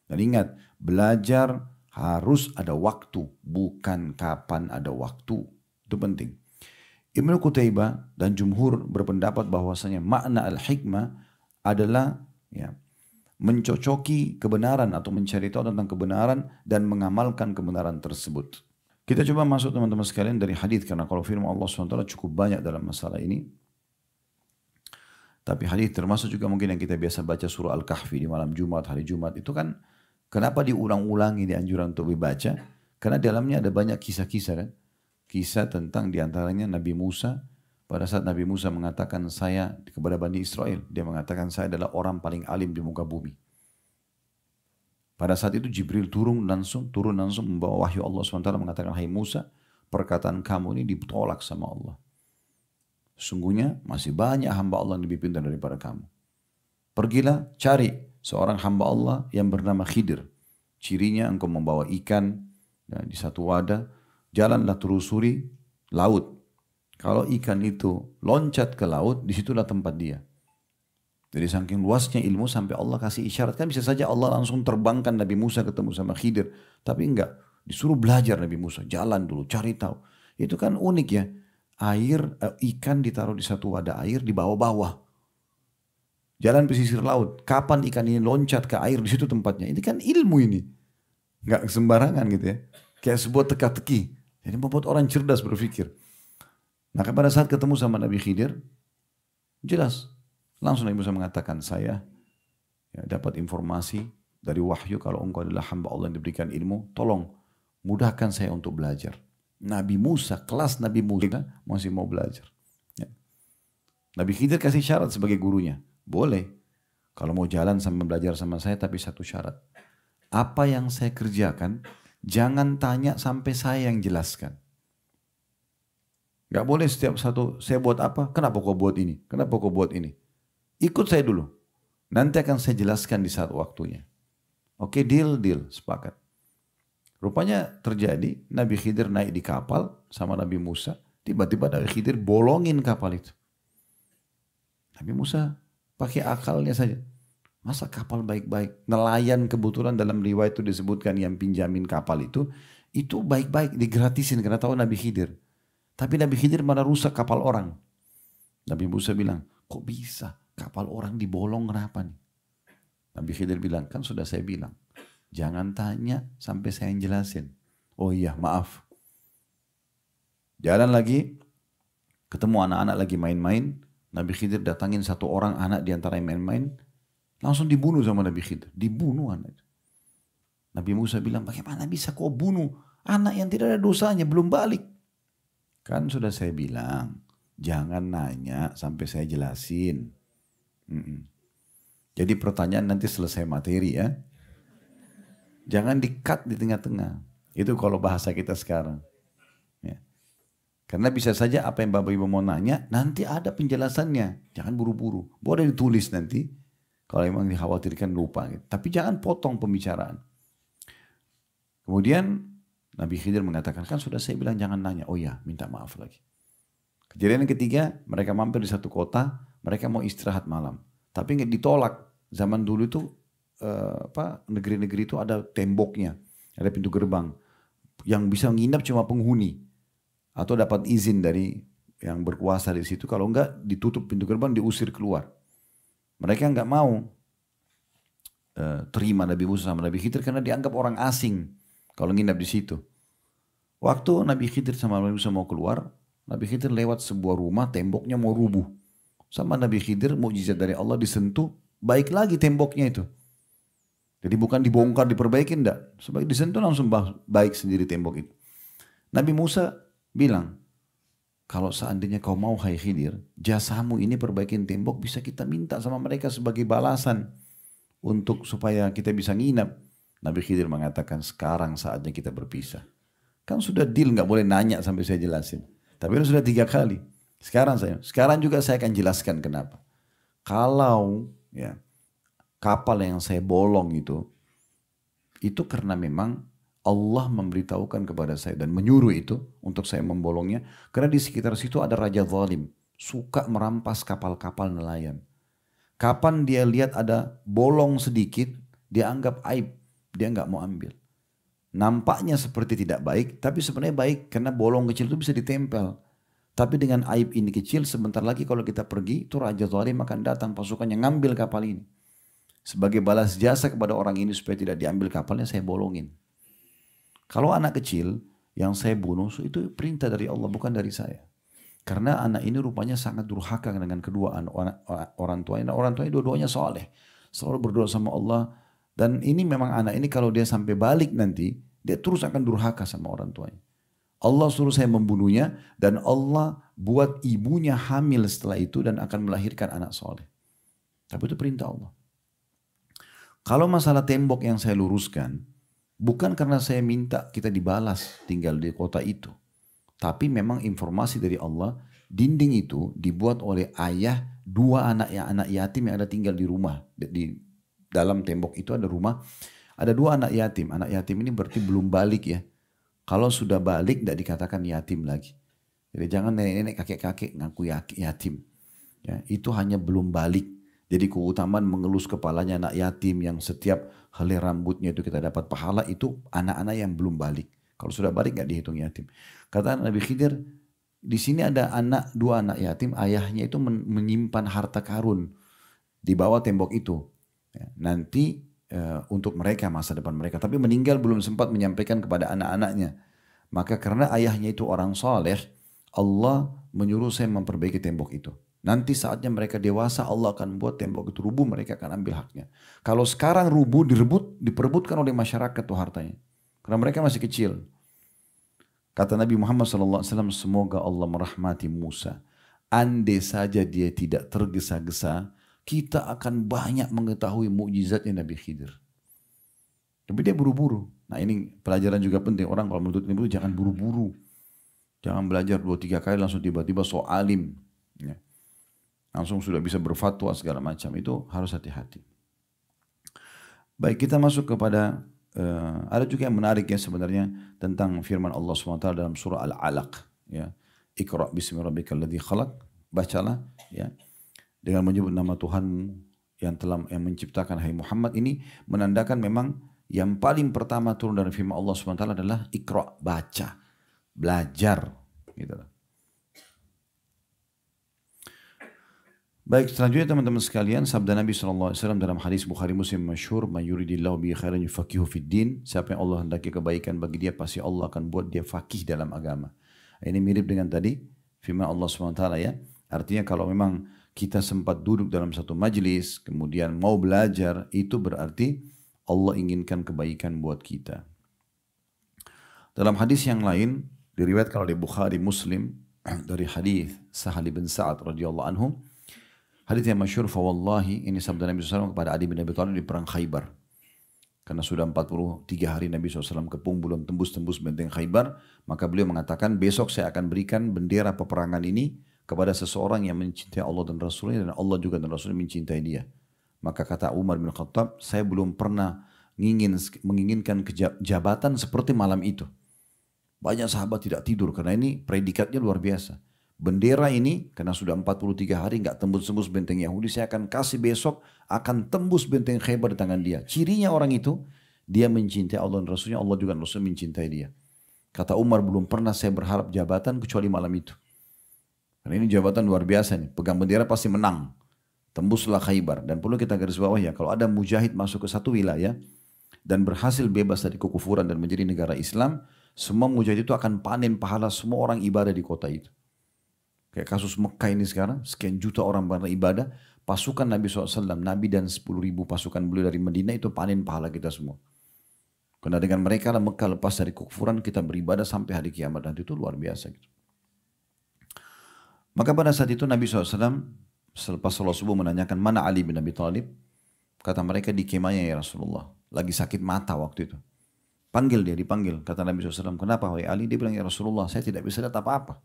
Speaker 2: Dan ingat, belajar harus ada waktu, bukan kapan ada waktu. Itu penting. Ibnu Qutaibah dan jumhur berpendapat bahwasanya makna al-hikmah adalah mencocoki kebenaran atau mencari tahu tentang kebenaran dan mengamalkan kebenaran tersebut. Kita coba masuk teman-teman sekalian dari hadis, karena kalau firman Allah SWT cukup banyak dalam masalah ini. Tapi hadis termasuk juga mungkin yang kita biasa baca surah Al-Kahfi di malam Jumat, hari Jumat. Itu kan kenapa diulang-ulangi di anjuran untuk dibaca? Karena di dalamnya ada banyak kisah-kisah kan. Kisah tentang diantaranya Nabi Musa. Pada saat Nabi Musa mengatakan saya kepada Bani Israel, dia mengatakan saya adalah orang paling alim di muka bumi. Pada saat itu Jibril turun langsung membawa wahyu Allah SWT mengatakan, hai Musa, perkataan kamu ini ditolak sama Allah. Sungguhnya masih banyak hamba Allah yang lebih pintar daripada kamu. Pergilah cari seorang hamba Allah yang bernama Khidir. Cirinya engkau membawa ikan di satu wadah, jalanlah telusuri laut. Kalau ikan itu loncat ke laut, disitulah tempat dia. Jadi saking luasnya ilmu sampai Allah kasih isyarat. Kan bisa saja Allah langsung terbangkan Nabi Musa ketemu sama Khidir. Tapi enggak, disuruh belajar Nabi Musa. Jalan dulu, cari tahu. Itu kan unik ya. Ikan ditaruh di satu wadah air di bawah-bawah. Jalan pesisir laut. Kapan ikan ini loncat ke air, di situ tempatnya. Ini kan ilmu ini. Enggak sembarangan gitu ya. Kayak sebuah teka-teki. Jadi membuat orang cerdas berpikir. Maka pada saat ketemu sama Nabi Khidir, jelas. Langsung Nabi Musa mengatakan, saya dapat informasi dari wahyu kalau engkau adalah hamba Allah yang diberikan ilmu, tolong mudahkan saya untuk belajar. Nabi Musa, kelas Nabi Musa masih mau belajar. Ya. Nabi Khidir kasih syarat sebagai gurunya. Boleh. Kalau mau jalan sambil belajar sama saya, tapi satu syarat. Apa yang saya kerjakan, jangan tanya sampai saya yang jelaskan. Gak boleh setiap satu, saya buat apa? Kenapa kau buat ini? Kenapa kau buat ini? Ikut saya dulu. Nanti akan saya jelaskan di saat waktunya. Oke, deal, sepakat. Rupanya terjadi, Nabi Khidir naik di kapal sama Nabi Musa. Tiba-tiba Nabi Khidir bolongin kapal itu. Nabi Musa pakai akalnya saja. Masa kapal baik-baik? Nelayan kebetulan dalam riwayat itu disebutkan yang pinjamin kapal itu baik-baik, digratisin karena tahu Nabi Khidir. Tapi Nabi Khidir malah rusak kapal orang. Nabi Musa bilang, kok bisa kapal orang dibolong, kenapa nih? Nabi Khidir bilang, kan sudah saya bilang, jangan tanya sampai saya yang jelasin. Oh iya, maaf. Jalan lagi, ketemu anak-anak lagi main-main. Nabi Khidir datangin satu orang anak di antara yang main-main. Langsung dibunuh sama Nabi Khidir. Dibunuh anak itu. Nabi Musa bilang, bagaimana bisa kau bunuh anak yang tidak ada dosanya, belum balik. Kan sudah saya bilang, jangan nanya sampai saya jelasin. Jadi pertanyaan nanti selesai materi ya. Jangan di-cut di tengah-tengah. Itu kalau bahasa kita sekarang. Ya. Karena bisa saja apa yang Bapak Ibu mau nanya, nanti ada penjelasannya. Jangan buru-buru. Boleh ditulis nanti. Kalau memang dikhawatirkan lupa. Gitu. Tapi jangan potong pembicaraan. Kemudian Nabi Khidir mengatakan, kan sudah saya bilang jangan nanya. Oh ya, minta maaf lagi. Kejadian yang ketiga, mereka mampir di satu kota. Mereka mau istirahat malam. Tapi nggak ditolak. Zaman dulu itu negeri-negeri itu ada temboknya, ada pintu gerbang yang bisa nginap cuma penghuni atau dapat izin dari yang berkuasa di situ. Kalau enggak ditutup pintu gerbang, diusir keluar. Mereka enggak mau terima Nabi Musa sama Nabi Khidir karena dianggap orang asing kalau nginap di situ. Waktu Nabi Khidir sama Nabi Musa mau keluar, Nabi Khidir lewat sebuah rumah, temboknya mau rubuh. Sama Nabi Khidir, mukjizat dari Allah disentuh, baik lagi temboknya itu. Jadi bukan dibongkar, diperbaiki, enggak. Sebagai disentuh langsung baik sendiri tembok itu. Nabi Musa bilang, kalau seandainya kau mau hai Khidir, jasamu ini perbaikin tembok bisa kita minta sama mereka sebagai balasan untuk supaya kita bisa nginap. Nabi Khidir mengatakan sekarang saatnya kita berpisah. Kan sudah deal, nggak boleh nanya sampai saya jelasin. Tapi itu sudah 3 kali. Sekarang juga saya akan jelaskan kenapa. Kalau ya kapal yang saya bolong itu karena memang Allah memberitahukan kepada saya dan menyuruh itu untuk saya membolongnya. Karena di sekitar situ ada raja zalim, suka merampas kapal-kapal nelayan. Kapan dia lihat ada bolong sedikit, dia anggap aib, dia nggak mau ambil. Nampaknya seperti tidak baik, tapi sebenarnya baik karena bolong kecil itu bisa ditempel. Tapi dengan aib ini kecil, sebentar lagi kalau kita pergi, itu raja zalim akan datang pasukannya ngambil kapal ini. Sebagai balas jasa kepada orang ini supaya tidak diambil kapalnya, saya bolongin. Kalau anak kecil yang saya bunuh, itu perintah dari Allah, bukan dari saya. Karena anak ini rupanya sangat durhaka dengan kedua orang tuanya. Orang tuanya dua-duanya soleh. Selalu berdoa sama Allah. Dan ini memang anak ini kalau dia sampai balik nanti, dia terus akan durhaka sama orang tuanya. Allah suruh saya membunuhnya dan Allah buat ibunya hamil setelah itu dan akan melahirkan anak soleh. Tapi itu perintah Allah. Kalau masalah tembok yang saya luruskan, bukan karena saya minta kita dibalas tinggal di kota itu. Tapi memang informasi dari Allah, dinding itu dibuat oleh ayah 2 anak yatim yang ada tinggal di rumah. Di dalam tembok itu ada rumah, ada 2 anak yatim. Anak yatim ini berarti belum balik ya. Kalau sudah balik tidak dikatakan yatim lagi. Jadi jangan nenek-nenek kakek-kakek ngaku yatim. Ya, itu hanya belum balik. Jadi keutamaan mengelus kepalanya anak yatim yang setiap helai rambutnya itu kita dapat pahala, itu anak-anak yang belum balik. Kalau sudah balik nggak dihitung yatim. Kata Nabi Khidir, di sini ada 2 anak yatim, ayahnya itu menyimpan harta karun di bawah tembok itu. Ya, nanti untuk mereka masa depan mereka, tapi meninggal belum sempat menyampaikan kepada anak-anaknya. Maka karena ayahnya itu orang soleh, Allah menyuruh saya memperbaiki tembok itu. Nanti saatnya mereka dewasa, Allah akan buat tembok itu rubuh, mereka akan ambil haknya. Kalau sekarang rubuh, diperebutkan oleh masyarakat tuh hartanya, karena mereka masih kecil. Kata Nabi Muhammad SAW, semoga Allah merahmati Musa. Andai saja dia tidak tergesa-gesa, kita akan banyak mengetahui mukjizatnya Nabi Khidir. Tapi dia buru-buru. Nah ini pelajaran juga penting. Orang kalau menuntut ilmu jangan buru-buru. Jangan belajar 2-3 kali langsung tiba-tiba so alim. Ya. Langsung sudah bisa berfatwa segala macam. Itu harus hati-hati. Baik, kita masuk kepada ada juga yang menarik ya sebenarnya tentang firman Allah SWT dalam surah Al-Alaq. Ya. Iqra' bismi rabbikal ladzi khalaq. Bacalah ya. Dengan menyebut nama Tuhanmu yang menciptakan, hai Muhammad. Ini menandakan memang yang paling pertama turun dari firman Allah SWT adalah Iqra', baca, belajar. Gitu. Baik, selanjutnya teman-teman sekalian, sabda Nabi SAW dalam hadis Bukhari Muslim masyhur, "Man yuridillahu bihi khairan yufaqihu fid din." Siapa yang Allah hendaki kebaikan bagi dia, pasti Allah akan buat dia faqih dalam agama. Ini mirip dengan tadi firman Allah SWT ya. Artinya kalau memang kita sempat duduk dalam satu majlis, kemudian mau belajar, itu berarti Allah inginkan kebaikan buat kita. Dalam hadis yang lain, diriwayatkan oleh Bukhari Muslim dari hadis Sahal bin Sa'ad radhiyallahu anhu, hadis yang masyhur, fa wallahi, ini sabda Nabi SAW kepada Ali bin Abi Thalib di perang Khaybar. Karena sudah 43 hari Nabi SAW kepung belum tembus-tembus benteng Khaybar, maka beliau mengatakan, besok saya akan berikan bendera peperangan ini kepada seseorang yang mencintai Allah dan Rasulnya, dan Allah juga dan Rasulnya mencintai dia. Maka kata Umar bin Khattab, saya belum pernah menginginkan jabatan seperti malam itu. Banyak sahabat tidak tidur karena ini predikatnya luar biasa. Bendera ini karena sudah 43 hari nggak tembus-tembus benteng Yahudi, saya akan kasih besok, akan tembus benteng Khaybar di tangan dia. Cirinya orang itu, dia mencintai Allah dan Rasulnya, Allah juga dan Rasulnya mencintai dia. Kata Umar, belum pernah saya berharap jabatan kecuali malam itu. Karena ini jabatan luar biasa nih, pegang bendera pasti menang. Tembuslah Khaybar. Dan perlu kita garis bawah ya, kalau ada mujahid masuk ke satu wilayah dan berhasil bebas dari kekufuran dan menjadi negara Islam, semua mujahid itu akan panen pahala semua orang ibadah di kota itu. Kayak kasus Mekah ini sekarang, sekian juta orang beribadah, pasukan Nabi SAW, Nabi dan 10.000 pasukan beliau dari Madinah itu panen pahala kita semua. Karena dengan mereka lah Mekah lepas dari kekufuran, kita beribadah sampai hari kiamat nanti, itu luar biasa gitu. Maka pada saat itu Nabi SAW, selepas sholat subuh menanyakan, mana Ali bin Abi Thalib? Kata mereka, di kemahnya ya Rasulullah. Lagi sakit mata waktu itu. Panggil dia, dipanggil. Kata Nabi SAW, kenapa wahai Ali? Dia bilang, ya Rasulullah, saya tidak bisa lihat apa-apa.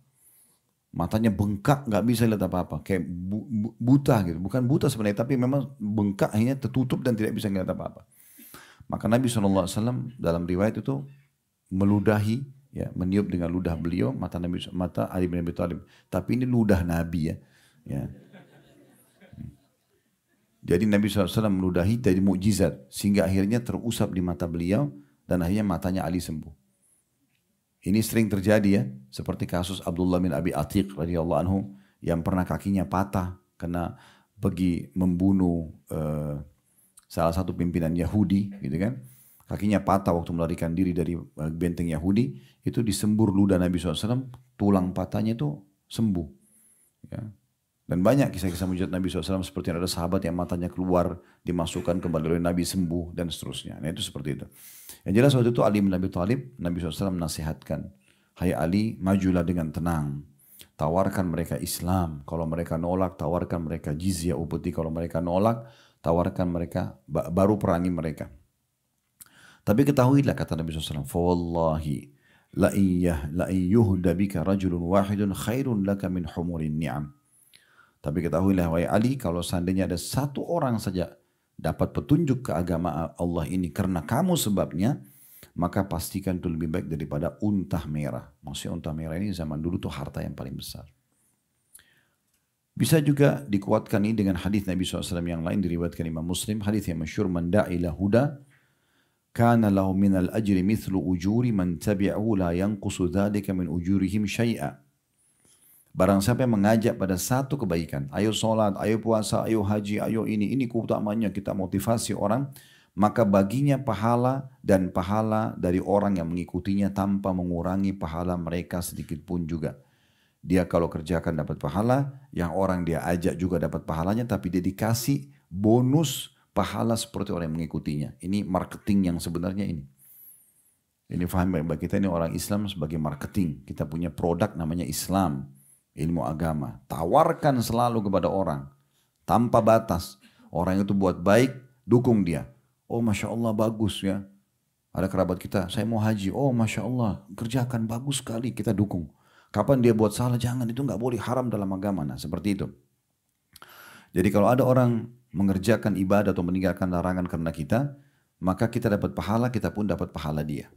Speaker 2: Matanya bengkak, nggak bisa lihat apa-apa, kayak buta gitu. Bukan buta sebenarnya, tapi memang bengkak, akhirnya tertutup dan tidak bisa lihat apa-apa. Maka Nabi SAW dalam riwayat itu meludahi, ya, meniup dengan ludah beliau mata Ali bin Abi Thalib. Tapi ini ludah Nabi ya. Jadi Nabi SAW meludahi dari mukjizat sehingga akhirnya terusap di mata beliau dan akhirnya matanya Ali sembuh. Ini sering terjadi ya, seperti kasus Abdullah bin Abi Atiq radhiyallahu anhu yang pernah kakinya patah karena pergi membunuh salah satu pimpinan Yahudi, gitu kan? Kakinya patah waktu melarikan diri dari benteng Yahudi, itu disembur ludah Nabi SAW, tulang patahnya itu sembuh. Ya. Dan banyak kisah-kisah mujizat Nabi SAW seperti ada sahabat yang matanya keluar, dimasukkan kembali oleh Nabi sembuh dan seterusnya. Nah itu seperti itu. Yang jelas waktu itu Ali bin Abi Thalib, Nabi SAW nasihatkan, hai Ali, majulah dengan tenang. Tawarkan mereka Islam. Kalau mereka nolak, tawarkan mereka jizyah upeti. Kalau mereka nolak, tawarkan mereka, baru perangi mereka. Tapi ketahuilah kata Nabi SAW, fawallahi la iyyuhda bika rajulun wahidun khairun laka min humurin ni'am. Tapi ketahuilah wahai Ali, kalau seandainya ada satu orang saja dapat petunjuk ke agama Allah ini karena kamu sebabnya, maka pastikan itu lebih baik daripada unta merah. Maksudnya unta merah ini zaman dulu tuh harta yang paling besar. Bisa juga dikuatkan ini dengan hadis Nabi SAW yang lain diriwayatkan Imam Muslim, hadis yang masyhur, man da'ila huda kana lahu minal ajri mithlu ujuri man tabi'ahu la yanqusu dzalika min ujurihim syai'a. Barang siapa yang mengajak pada satu kebaikan, ayo sholat, ayo puasa, ayo haji, ayo ini keutamanya, kita motivasi orang, maka baginya pahala dan pahala dari orang yang mengikutinya tanpa mengurangi pahala mereka sedikit pun juga. Dia kalau kerjakan dapat pahala, yang orang dia ajak juga dapat pahalanya, tapi dia dikasih bonus pahala seperti orang yang mengikutinya. Ini marketing yang sebenarnya ini. Ini faham bagi kita ini orang Islam sebagai marketing. Kita punya produk namanya Islam. Ilmu agama, tawarkan selalu kepada orang tanpa batas. Orang itu buat baik, dukung dia. Oh Masya Allah bagus ya. Ada kerabat kita, saya mau haji. Oh Masya Allah, kerjakan bagus sekali, kita dukung. Kapan dia buat salah, jangan, itu nggak boleh, haram dalam agama. Nah seperti itu. Jadi kalau ada orang mengerjakan ibadah atau meninggalkan larangan karena kita, maka kita dapat pahala, kita pun dapat pahala dia.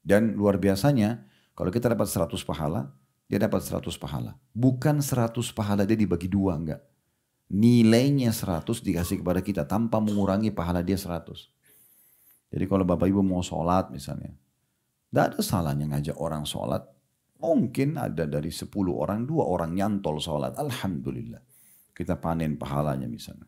Speaker 2: Dan luar biasanya, kalau kita dapat 100 pahala, dia dapat 100 pahala. Bukan 100 pahala dia dibagi dua, enggak. Nilainya 100 dikasih kepada kita tanpa mengurangi pahala dia 100. Jadi kalau Bapak Ibu mau sholat misalnya, tidak ada salahnya ngajak orang sholat. Mungkin ada dari 10 orang, 2 orang nyantol sholat. Alhamdulillah. kita panen pahalanya misalnya.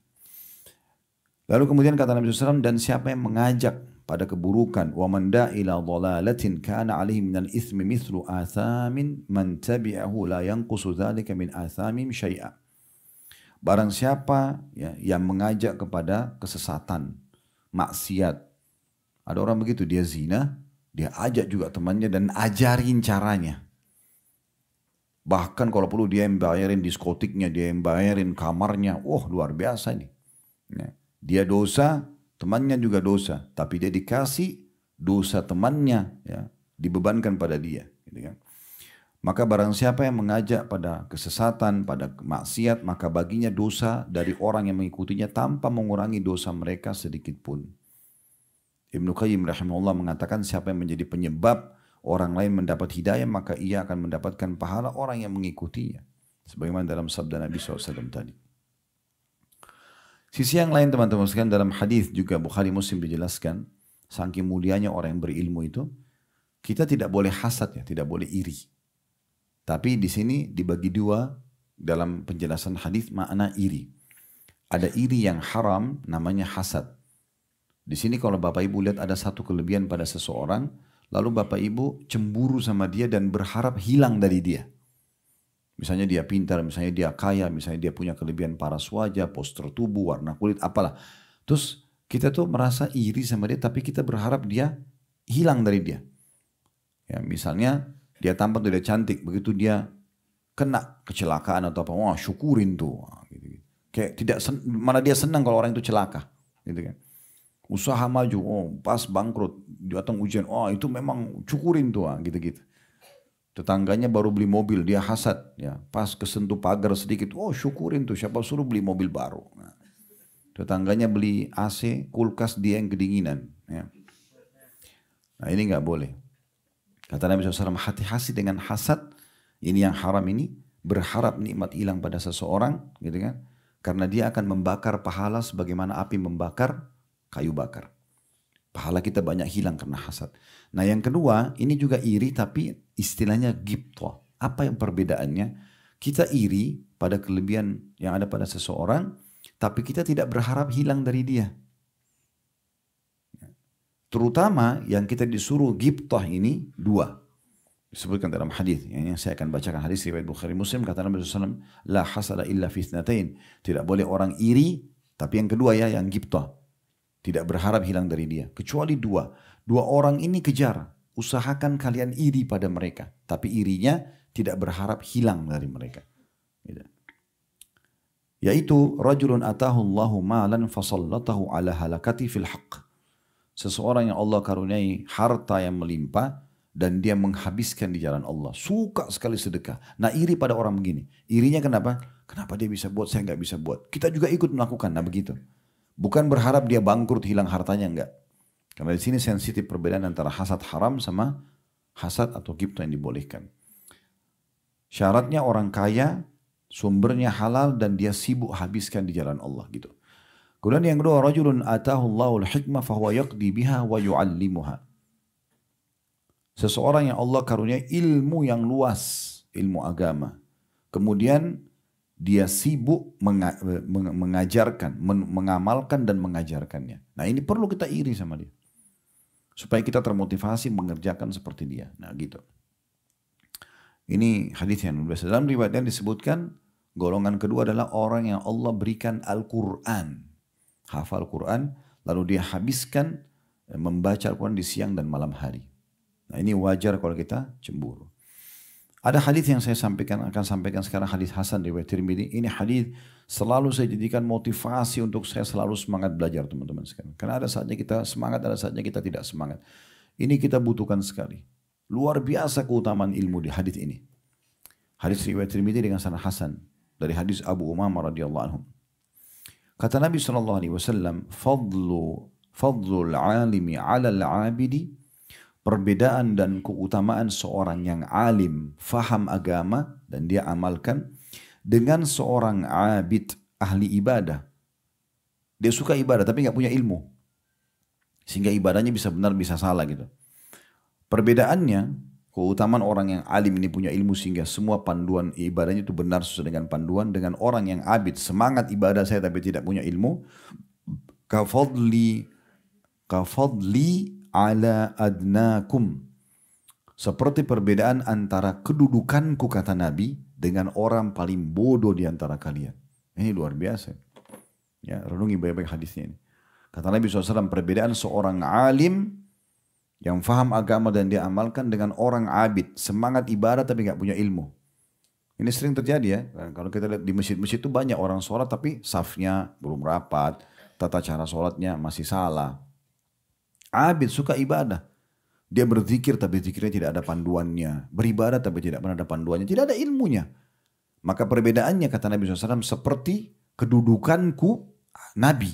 Speaker 2: Lalu kemudian kata Nabi SAW, dan siapa yang mengajak pada keburukan, wa man da'a ila dhalalatin kana 'alaihi minal itsmi mithlu athamin man tabi'ahu la yanqusu dzalika min athamim syai'a. Barang siapa ya, yang mengajak kepada kesesatan, maksiat. Ada orang begitu, dia zina, dia ajak juga temannya dan ajarin caranya. Bahkan kalau perlu dia yang bayarin diskotiknya, dia yang bayarin kamarnya. Wah, luar biasa ini. Ya. Dia dosa, temannya juga dosa. Tapi dia dikasih dosa temannya, ya, dibebankan pada dia. Gitu kan. Maka barang siapa yang mengajak pada kesesatan, pada maksiat, maka baginya dosa dari orang yang mengikutinya tanpa mengurangi dosa mereka sedikit pun. Ibnu Qayyim rahimahullah mengatakan siapa yang menjadi penyebab orang lain mendapat hidayah, maka ia akan mendapatkan pahala orang yang mengikutinya. Sebagaimana dalam sabda Nabi SAW tadi. Sisi yang lain teman-teman sekalian, dalam hadis juga Bukhari Muslim dijelaskan, saking mulianya orang yang berilmu itu, kita tidak boleh hasad ya, tidak boleh iri. Tapi di sini dibagi dua dalam penjelasan hadis makna iri. Ada iri yang haram namanya hasad. Di sini kalau Bapak Ibu lihat ada satu kelebihan pada seseorang, lalu Bapak Ibu cemburu sama dia dan berharap hilang dari dia. Misalnya dia pintar, misalnya dia kaya, misalnya dia punya kelebihan paras wajah, postur tubuh, warna kulit, apalah. Terus kita tuh merasa iri sama dia, tapi kita berharap dia hilang dari dia. Ya, misalnya dia tampak dia cantik, begitu dia kena kecelakaan atau apa, wah syukurin tuh. Gitu. Kayak tidak mana dia senang kalau orang itu celaka. Gitu kan. Usaha maju, oh pas bangkrut, datang ujian, oh itu memang syukurin tuh, gitu-gitu. Tetangganya baru beli mobil, dia hasad, ya pas kesentuh pagar sedikit, oh syukurin tuh, siapa suruh beli mobil baru. Nah, tetangganya beli AC, kulkas, dia yang kedinginan. Ya. Nah ini nggak boleh. Kata Nabi SAW, hati-hati dengan hasad, ini yang haram ini, berharap nikmat hilang pada seseorang, gitu kan? Karena dia akan membakar pahala sebagaimana api membakar kayu bakar. Pahala kita banyak hilang karena hasad. Nah yang kedua, ini juga iri tapi istilahnya ghibthah. Apa yang perbedaannya? Kita iri pada kelebihan yang ada pada seseorang, tapi kita tidak berharap hilang dari dia. Terutama yang kita disuruh ghibthah ini dua. Disebutkan dalam hadis yang saya akan bacakan, hadis riwayat Bukhari Muslim, kata Nabi SAW, la hasada illa fi itsnatain. Tidak boleh orang iri, tapi yang kedua ya yang ghibthah. Tidak berharap hilang dari dia. Kecuali dua. Dua orang ini kejar. Usahakan kalian iri pada mereka. Tapi irinya tidak berharap hilang dari mereka. Yaitu, rajulun atahu Allahu malan fasallatahu ala halakati fil haqq. Seseorang yang Allah karuniai harta yang melimpah dan dia menghabiskan di jalan Allah. Suka sekali sedekah. Nah iri pada orang begini. Irinya kenapa? Kenapa dia bisa buat, saya nggak bisa buat. Kita juga ikut melakukan. Nah begitu. Bukan berharap dia bangkrut, hilang hartanya, enggak. Karena di sini sensitif perbedaan antara hasad haram sama hasad atau ghibthah yang dibolehkan. Syaratnya orang kaya, sumbernya halal dan dia sibuk habiskan di jalan Allah gitu. Kemudian yang kedua, rajulun atahu Allahul hikmah fahuwa yaqdi biha wa yu'allimuha. Seseorang yang Allah karunia ilmu yang luas, ilmu agama. Kemudian dia sibuk mengajarkan, mengamalkan dan mengajarkannya. Nah ini perlu kita iri sama dia. Supaya kita termotivasi mengerjakan seperti dia. Nah gitu. Ini hadis yang biasa. Dalam riwayat yang disebutkan, golongan kedua adalah orang yang Allah berikan Al-Quran. Hafal Quran, lalu dia habiskan membaca Al-Quran di siang dan malam hari. Nah ini wajar kalau kita cemburu. Ada hadis yang saya akan sampaikan sekarang, hadis Hasan riwayat Tirmidzi. Ini hadis selalu saya jadikan motivasi untuk saya selalu semangat belajar teman-teman sekalian. Karena ada saatnya kita semangat, ada saatnya kita tidak semangat. Ini kita butuhkan sekali. Luar biasa keutamaan ilmu di hadis ini. Hadis riwayat Tirmidzi dengan sanad hasan dari hadis Abu Umamah radhiyallahu anhu. Kata Nabi SAW, fadlul alimi 'alal 'abidi, perbedaan dan keutamaan seorang yang alim, faham agama, dan dia amalkan, dengan seorang abid, ahli ibadah. Dia suka ibadah tapi nggak punya ilmu. Sehingga ibadahnya bisa benar bisa salah gitu. Perbedaannya, Keutamaan orang yang alim ini punya ilmu sehingga semua panduan ibadahnya itu benar sesuai dengan panduan, dengan orang yang abid semangat ibadah saya tapi tidak punya ilmu. Kafadli ala adnakum. Seperti perbedaan antara kedudukanku kata Nabi dengan orang paling bodoh di antara kalian. Ini luar biasa. Ya, renungi baik-baik hadisnya ini. Kata Nabi SAW, perbedaan seorang alim yang faham agama dan dia amalkan dengan orang abid, semangat ibadah tapi nggak punya ilmu. Ini sering terjadi ya. Kalau kita lihat di masjid-masjid itu banyak orang sholat tapi safnya belum rapat, tata cara sholatnya masih salah. Abid suka ibadah. Dia berzikir tapi zikirnya tidak ada panduannya. Beribadah tapi tidak pernah ada panduannya. Tidak ada ilmunya. Maka perbedaannya kata Nabi SAW seperti kedudukanku Nabi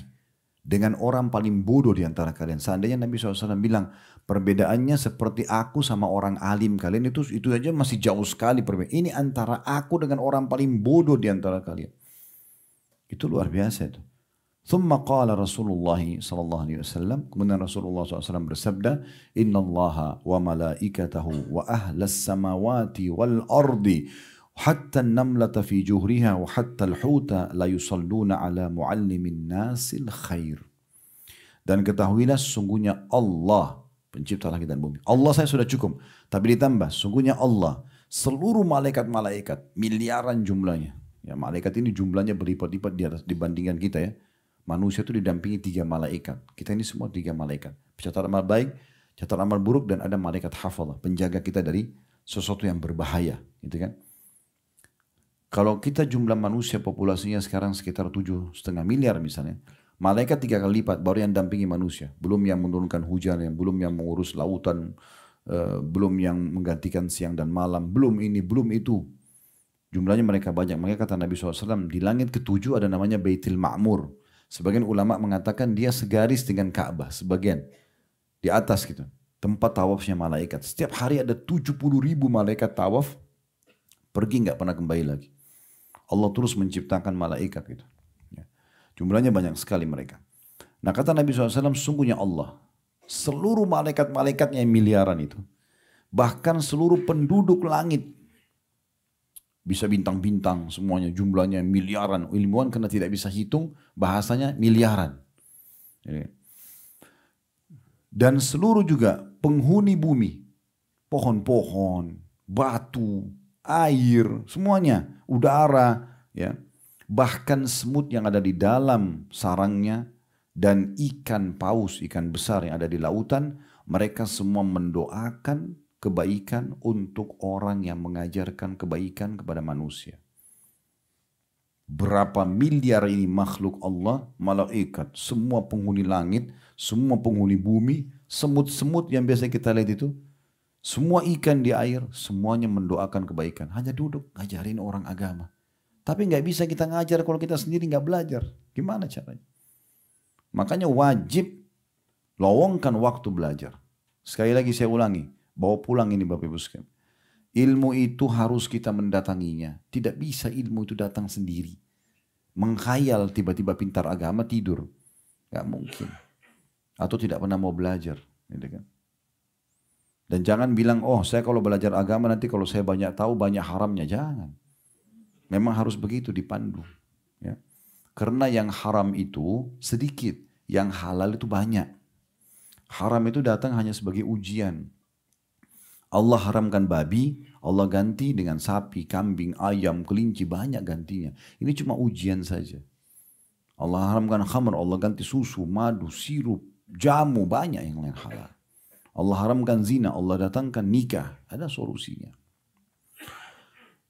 Speaker 2: dengan orang paling bodoh di antara kalian. Seandainya Nabi SAW bilang perbedaannya seperti aku sama orang alim kalian, itu aja masih jauh sekali perbedaan. Ini antara aku dengan orang paling bodoh di antara kalian. Itu luar biasa itu. Thumma qala Rasulullah sallallahu alaihi wasallam, kemudian Rasulullah SAW bersabda, Inna Allaha wa malaikatahu wa ahlas samawati wal ardi hatta an-namlata fi juhriha wa hatta al-huta la yusalluna ala muallimin nasil khair. Dan ketahuilah sesungguhnya Allah pencipta langit dan bumi. Allah saya sudah cukup, tapi ditambah sesungguhnya Allah, seluruh malaikat-malaikat miliaran jumlahnya. Ya, malaikat ini jumlahnya berlipat-lipat di atas dibandingkan kita ya. Manusia itu didampingi 3 malaikat. Kita ini semua 3 malaikat. Pencatat amal baik, catat amal buruk, dan ada malaikat hafal, penjaga kita dari sesuatu yang berbahaya, gitu kan? Kalau kita jumlah manusia populasinya sekarang sekitar 7,5 miliar misalnya, malaikat 3 kali lipat baru yang dampingi manusia. Belum yang menurunkan hujan, belum yang mengurus lautan, belum yang menggantikan siang dan malam, belum ini, belum itu. Jumlahnya mereka banyak. Makanya kata Nabi SAW, di langit ke-7 ada namanya Baitul Ma'mur. Sebagian ulama mengatakan dia segaris dengan Ka'bah, sebagian di atas gitu. Tempat tawafnya malaikat. Setiap hari ada 70.000 malaikat tawaf, pergi nggak pernah kembali lagi. Allah terus menciptakan malaikat gitu. Ya. Jumlahnya banyak sekali mereka. Nah kata Nabi SAW, sungguhnya Allah, seluruh malaikat-malaikatnya yang miliaran itu, bahkan seluruh penduduk langit, bisa bintang-bintang semuanya jumlahnya miliaran. Ilmuwan karena tidak bisa hitung bahasanya miliaran. Dan seluruh juga penghuni bumi, pohon-pohon, batu, air, semuanya, udara, ya, bahkan semut yang ada di dalam sarangnya dan ikan paus, ikan besar yang ada di lautan, mereka semua mendoakan kebaikan untuk orang yang mengajarkan kebaikan kepada manusia. Berapa miliar ini makhluk Allah, malaikat, semua penghuni langit, semua penghuni bumi, semut-semut yang biasa kita lihat itu, semua ikan di air, semuanya mendoakan kebaikan. Hanya duduk ngajarin orang agama. Tapi nggak bisa kita ngajar kalau kita sendiri nggak belajar. Gimana caranya? Makanya wajib lowongkan waktu belajar. Sekali lagi saya ulangi, bawa pulang ini Bapak Ibu sekalian. Ilmu itu harus kita mendatanginya. Tidak bisa ilmu itu datang sendiri. Menghayal tiba-tiba pintar agama tidur. Gak mungkin. Atau tidak pernah mau belajar. Gitu kan? Dan jangan bilang, oh saya kalau belajar agama nanti kalau saya banyak tahu banyak haramnya. Jangan. Memang harus begitu dipandu. Ya. Karena yang haram itu sedikit. Yang halal itu banyak. Haram itu datang hanya sebagai ujian. Allah haramkan babi, Allah ganti dengan sapi, kambing, ayam, kelinci, banyak gantinya. Ini cuma ujian saja. Allah haramkan khamr, Allah ganti susu, madu, sirup, jamu, banyak yang lain halal. Allah haramkan zina, Allah datangkan nikah, ada solusinya.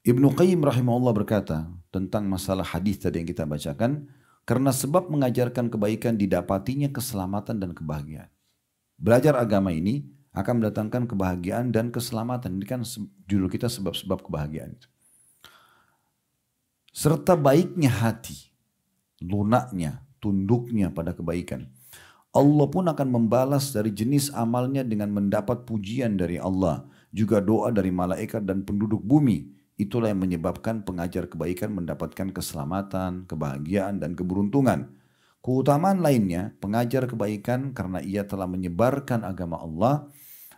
Speaker 2: Ibnu Qayyim rahimahullah berkata tentang masalah hadis tadi yang kita bacakan, karena sebab mengajarkan kebaikan didapatinya keselamatan dan kebahagiaan. Belajar agama ini akan mendatangkan kebahagiaan dan keselamatan. Ini kan judul kita sebab-sebab kebahagiaan. Serta baiknya hati, lunaknya, tunduknya pada kebaikan. Allah pun akan membalas dari jenis amalnya dengan mendapat pujian dari Allah. Juga doa dari malaikat dan penduduk bumi. Itulah yang menyebabkan pengajar kebaikan mendapatkan keselamatan, kebahagiaan, dan keberuntungan. Keutamaan lainnya, pengajar kebaikan karena ia telah menyebarkan agama Allah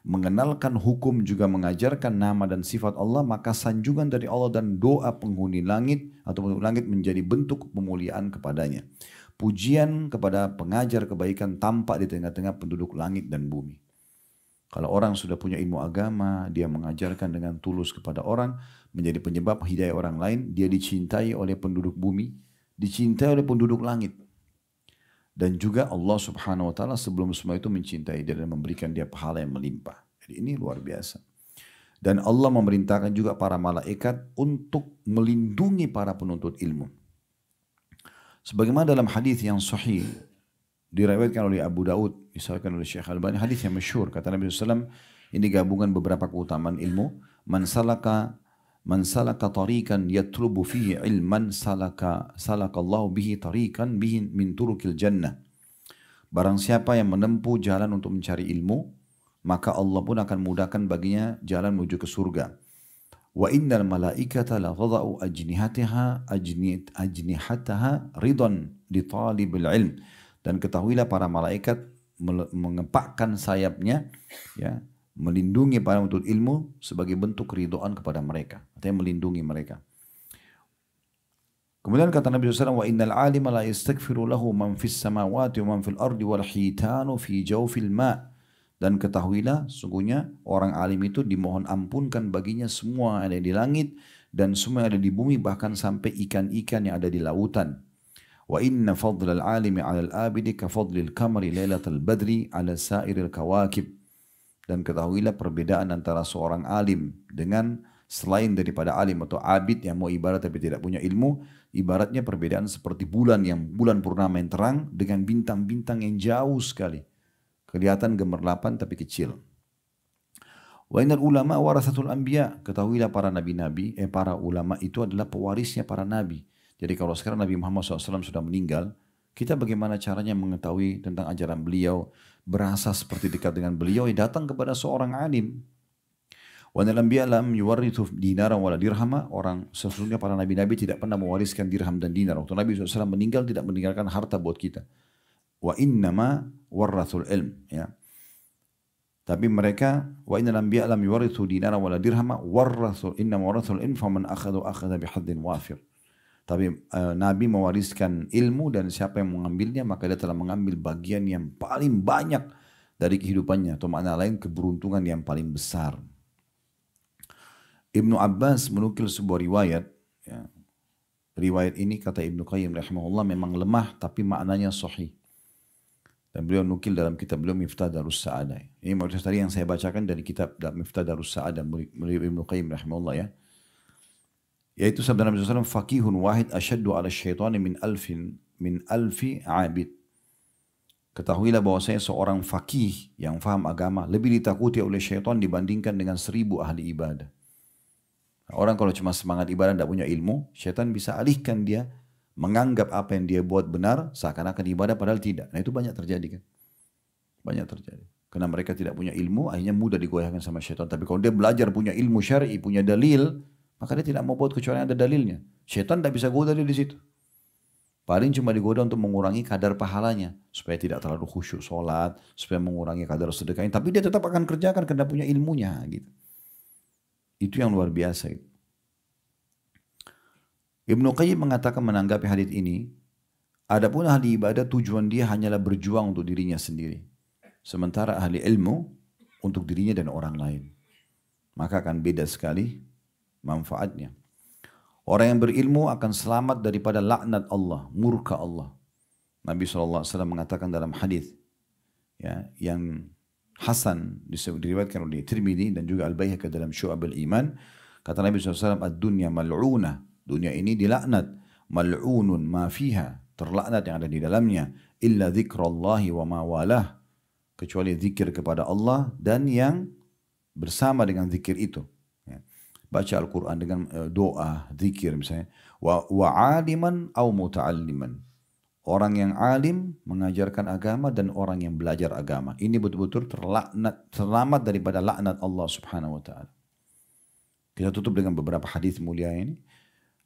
Speaker 2: mengenalkan hukum juga mengajarkan nama dan sifat Allah, maka sanjungan dari Allah dan doa penghuni langit atau penghuni langit menjadi bentuk pemuliaan kepadanya. Pujian kepada pengajar kebaikan tampak di tengah-tengah penduduk langit dan bumi. Kalau orang sudah punya ilmu agama, dia mengajarkan dengan tulus kepada orang, menjadi penyebab hidayah orang lain, dia dicintai oleh penduduk bumi, dicintai oleh penduduk langit. Dan juga Allah subhanahu wa ta'ala sebelum semua itu mencintai dia dan memberikan dia pahala yang melimpah. Jadi ini luar biasa. Dan Allah memerintahkan juga para malaikat untuk melindungi para penuntut ilmu. Sebagaimana dalam hadis yang sahih, diriwayatkan oleh Abu Daud, disahihkan oleh Syekh Al-Albani, hadis yang masyhur, kata Nabi SAW, ini gabungan beberapa keutamaan ilmu. Man salaka tariqan yatlubu fihi ilman salakallahu bihi tariqan bihi min turukil jannah. Barang siapa yang menempuh jalan untuk mencari ilmu, maka Allah pun akan mudahkan baginya jalan menuju ke surga. Wa innal malaikata la tada'u ajnihataha ridan li talibil ilm. Dan ketahuilah para malaikat mengepakkan sayapnya, ya, melindungi para penuntut ilmu sebagai bentuk keridoan kepada mereka, artinya melindungi mereka. Kemudian kata Nabi SAW, wa innal alima la yastaghfiru lahu man fis samawati wa man fil ardi wal hitanu fi jawfil ma'. Dan ketahuilah sungguhnya orang alim itu dimohon ampunkan baginya semua yang ada di langit dan semua yang ada di bumi, bahkan sampai ikan-ikan yang ada di lautan. Wa inna fadlal alimi 'alal abidi ka fadlil qamari lailatal badri 'ala sa'iril kawakib. Dan ketahuilah perbedaan antara seorang alim dengan selain daripada alim atau abid yang mau ibarat tapi tidak punya ilmu, ibaratnya perbedaan seperti bulan purnama yang terang dengan bintang-bintang yang jauh sekali. Kelihatan gemerlapan tapi kecil. Wa innal ulama warasatul anbiya. Ketahuilah para para ulama itu adalah pewarisnya para nabi. Jadi kalau sekarang Nabi Muhammad SAW sudah meninggal, kita bagaimana caranya mengetahui tentang ajaran beliau, berasa seperti dekat dengan beliau, ya datang kepada seorang alim. Wa innal anbiya lam yuwarrithu dinaran wala dirhama. Orang sesungguhnya para nabi-nabi tidak pernah mewariskan dirham dan dinar. Waktu Nabi SAW meninggal tidak meninggalkan harta buat kita. Wa innama warrathul ilm, ya. Tapi mereka wa innal anbiya lam yuwarrithu dinaran wala dirhama innama warrathul ilm faman akhadha bihaddin wafir. Tapi Nabi mewariskan ilmu dan siapa yang mengambilnya maka dia telah mengambil bagian yang paling banyak dari kehidupannya, atau makna lain keberuntungan yang paling besar. Ibnu Abbas menukil sebuah riwayat, ya. Riwayat ini kata Ibnu Qayyim rahimahullah memang lemah tapi maknanya sahih. Dan beliau nukil dalam kitab beliau Miftah Darus Sa'adah. Ini maksud tadi yang saya bacakan dari kitab Miftah Darus Sa'adah beliau Ibnu Qayyim rahimahullah, ya. Yaitu sabda Nabi SAW, faqihun wahid asyaddu ala syaitani min alfi abid. Ketahuilah bahwasanya seorang faqih yang faham agama lebih ditakuti oleh syaitan dibandingkan dengan 1000 ahli ibadah. Orang kalau cuma semangat ibadah tidak punya ilmu, syaitan bisa alihkan dia menganggap apa yang dia buat benar seakan-akan ibadah padahal tidak. Nah itu banyak terjadi kan. Banyak terjadi. Karena mereka tidak punya ilmu, akhirnya mudah digoyahkan sama syaitan. Tapi kalau dia belajar punya ilmu syar'i, punya dalil, maka dia tidak mau buat kecuali ada dalilnya. Syaitan tidak bisa goda dia di situ. Paling cuma digoda untuk mengurangi kadar pahalanya. Supaya tidak terlalu khusyuk sholat, supaya mengurangi kadar sedekahnya. Tapi dia tetap akan kerjakan karena punya ilmunya. Gitu. Itu yang luar biasa. Gitu. Ibnu Qayyim mengatakan menanggapi hadits ini, adapun ahli ibadah tujuan dia hanyalah berjuang untuk dirinya sendiri. Sementara ahli ilmu untuk dirinya dan orang lain. Maka akan beda sekali manfaatnya. Orang yang berilmu akan selamat daripada laknat Allah, murka Allah. Nabi SAW mengatakan dalam hadis, ya, yang Hasan diriwayatkan oleh Tirmidzi dan juga Al-Baihaqi dalam Syu'abul Iman, kata Nabi SAW, ad-dunya mal'unah, dunia ini dilaknat, mal'unun ma fiha, terlaknat yang ada di dalamnya, illa dzikrallahi wa ma walah, kecuali zikir kepada Allah dan yang bersama dengan zikir itu. Baca Al-Quran dengan doa, zikir misalnya. Wa aliman au muta'alliman. Orang yang alim mengajarkan agama dan orang yang belajar agama. Ini betul-betul terlaknat, selamat daripada laknat Allah subhanahu wa ta'ala. Kita tutup dengan beberapa hadis mulia ini.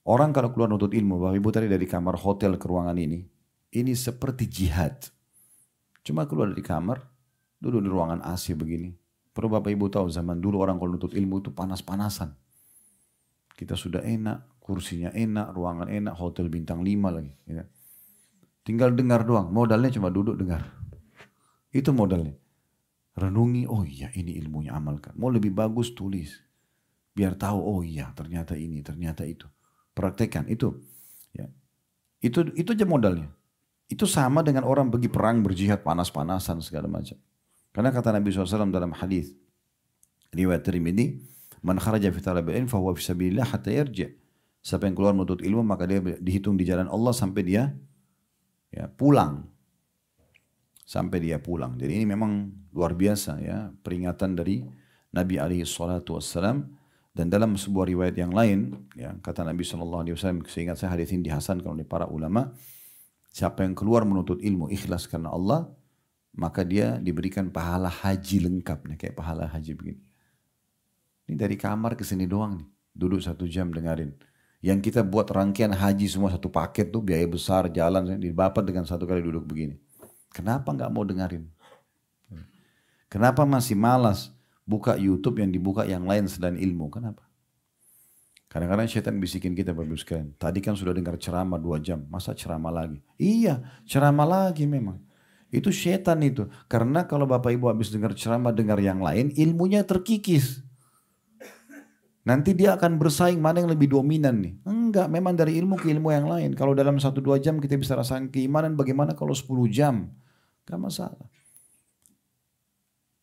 Speaker 2: Orang kalau keluar untuk ilmu, Bapak Ibu tadi dari kamar hotel ke ruangan ini seperti jihad. Cuma keluar dari kamar, duduk di ruangan AC begini. Perlu Bapak Ibu tahu zaman dulu orang kalau nuntut ilmu itu panas-panasan. Kita sudah enak, kursinya enak, ruangan enak, hotel bintang 5 lagi. Ya. Tinggal dengar doang, modalnya cuma duduk dengar. Itu modalnya. Renungi, oh iya ini ilmunya, amalkan. Mau lebih bagus tulis. Biar tahu, oh iya ternyata ini, ternyata itu. Praktekkan, itu. Ya. Itu aja modalnya. Itu sama dengan orang pergi perang, berjihad, panas-panasan segala macam. Karena kata Nabi SAW dalam hadis riwayat Tirmidzi, man kharaja fi talabil ilm fahuwa fi sabilillah hatta yarji'. Siapa yang keluar menuntut ilmu maka dia dihitung di jalan Allah sampai dia ya pulang. Sampai dia pulang. Jadi ini memang luar biasa ya peringatan dari Nabi alaihi salatu wassalam. Dan dalam sebuah riwayat yang lain ya kata Nabi SAW, seingat saya hadis ini dihasankan oleh para ulama, siapa yang keluar menuntut ilmu ikhlas karena Allah, maka dia diberikan pahala haji lengkap nih, kayak pahala haji begini. Ini dari kamar ke sini doang nih. Duduk 1 jam dengerin. Yang kita buat rangkaian haji semua satu paket tuh biaya besar jalan didapat dengan 1 kali duduk begini. Kenapa nggak mau dengerin? Kenapa masih malas buka YouTube yang dibuka yang lain selain ilmu? Kenapa? Kadang-kadang setan bisikin kita Bapak Ibu sekalian. Tadi kan sudah dengar ceramah 2 jam, masa ceramah lagi? Iya, ceramah lagi memang. Itu setan itu. Karena kalau Bapak Ibu habis dengar ceramah, dengar yang lain, ilmunya terkikis. Nanti dia akan bersaing mana yang lebih dominan nih. Enggak, memang dari ilmu ke ilmu yang lain. Kalau dalam 1-2 jam kita bisa rasakan keimanan, bagaimana kalau 10 jam? Gak masalah.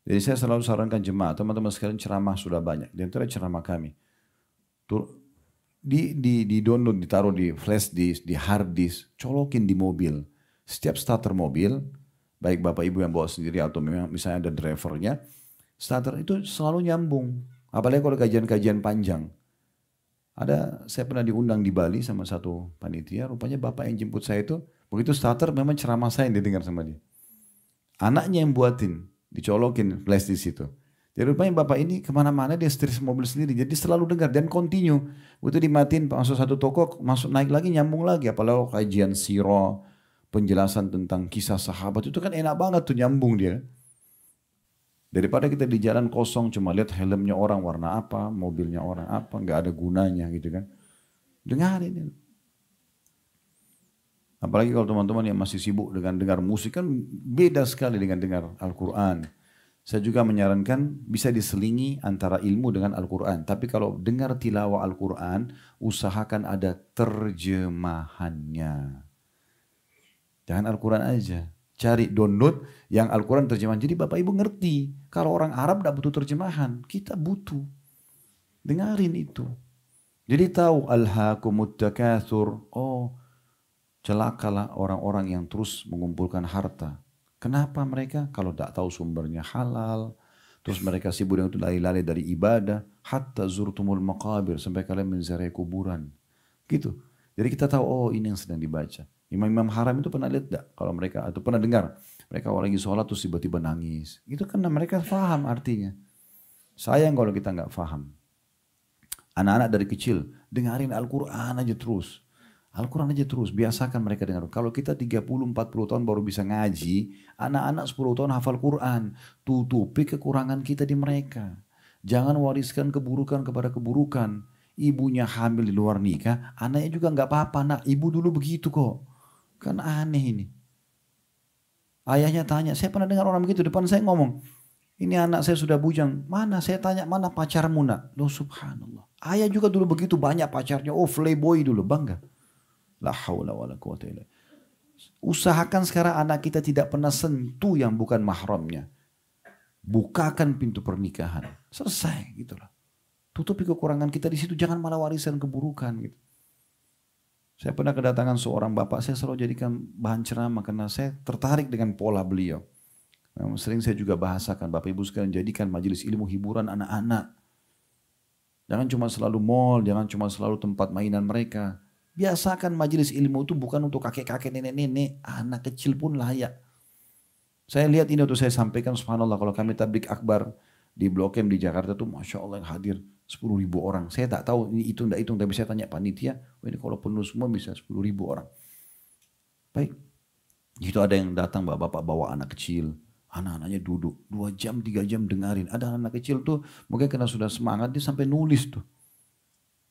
Speaker 2: Jadi saya selalu sarankan jemaah, teman-teman sekalian ceramah sudah banyak. Di antara ceramah kami. Di download, ditaruh di flash disk, di hard disk, colokin di mobil. Setiap starter mobil, baik Bapak Ibu yang bawa sendiri atau memang misalnya ada drivernya, starter itu selalu nyambung. Apalagi kalau kajian-kajian panjang. Saya pernah diundang di Bali sama satu panitia, rupanya bapak yang jemput saya itu, begitu starter memang ceramah saya yang didengar sama dia. Anaknya yang buatin, dicolokin flash di situ. Jadi rupanya bapak ini kemana-mana dia setir mobil sendiri, jadi selalu dengar dan continue. Begitu dimatiin masuk satu toko, masuk naik lagi nyambung lagi. Apalagi kajian sirah, penjelasan tentang kisah sahabat, itu kan enak banget tuh nyambung dia. Daripada kita di jalan kosong cuma lihat helmnya orang warna apa, mobilnya orang apa, nggak ada gunanya gitu kan. Dengarin. Apalagi kalau teman-teman yang masih sibuk dengan dengar musik kan beda sekali dengan dengar Al-Quran. Saya juga menyarankan bisa diselingi antara ilmu dengan Al-Quran. Tapi kalau dengar tilawah Al-Quran, usahakan ada terjemahannya. Jangan Al-Quran aja. Cari download yang Al-Quran terjemahan. Jadi Bapak Ibu ngerti. Kalau orang Arab tidak butuh terjemahan. Kita butuh. Dengarin itu. Jadi tahu alhaakumut takatsur. Oh, celakalah orang-orang yang terus mengumpulkan harta. Kenapa mereka? Kalau tidak tahu sumbernya halal. Terus mereka sibuk dengan itu lari-lari dari ibadah. Hatta zurtumul maqabir. Sampai kalian menziarahi kuburan. Gitu. Jadi kita tahu, oh ini yang sedang dibaca. Imam-imam haram itu pernah lihat tidak? Kalau mereka, atau pernah dengar. Mereka orang lagi sholat terus tiba-tiba nangis. Itu karena mereka faham artinya. Sayang kalau kita nggak faham. Anak-anak dari kecil, dengarin Al-Quran aja terus. Al-Quran aja terus, biasakan mereka dengar. Kalau kita 30-40 tahun baru bisa ngaji, anak-anak 10 tahun hafal Quran. Tutupi kekurangan kita di mereka. Jangan wariskan keburukan kepada keburukan. Ibunya hamil di luar nikah, anaknya juga nggak apa-apa nak. Ibu dulu begitu kok. Kan aneh ini. Ayahnya tanya, saya pernah dengar orang begitu depan saya ngomong, ini anak saya sudah bujang. Mana? Saya tanya, mana pacarmu nak? Loh subhanallah. Ayah juga dulu begitu banyak pacarnya. Oh playboy dulu, bangga. La haula wala quwata illa billah. Usahakan sekarang anak kita tidak pernah sentuh yang bukan mahramnya. Bukakan pintu pernikahan. Selesai gitulah. Tutupi kekurangan kita di situ, jangan malah warisan keburukan gitu. Saya pernah kedatangan seorang bapak, saya selalu jadikan bahan ceramah karena saya tertarik dengan pola beliau. Memang sering saya juga bahasakan, Bapak Ibu sekalian jadikan majelis ilmu hiburan anak-anak. Jangan cuma selalu mall, jangan cuma selalu tempat mainan mereka. Biasakan majelis ilmu itu bukan untuk kakek-kakek, nenek-nenek, anak kecil pun layak. Saya lihat ini waktu saya sampaikan, subhanallah, kalau kami tablik akbar di Blok M di Jakarta tuh Masya Allah yang hadir 10.000 orang. Saya tak tahu ini hitung tidak hitung, tapi saya tanya panitia, oh ini kalau penuh semua bisa 10.000 orang. Baik, itu ada yang datang bapak-bapak bawa anak kecil, Anak-anaknya duduk 2 jam, 3 jam dengarin. Ada anak kecil tuh mungkin karena sudah semangat dia sampai nulis tuh.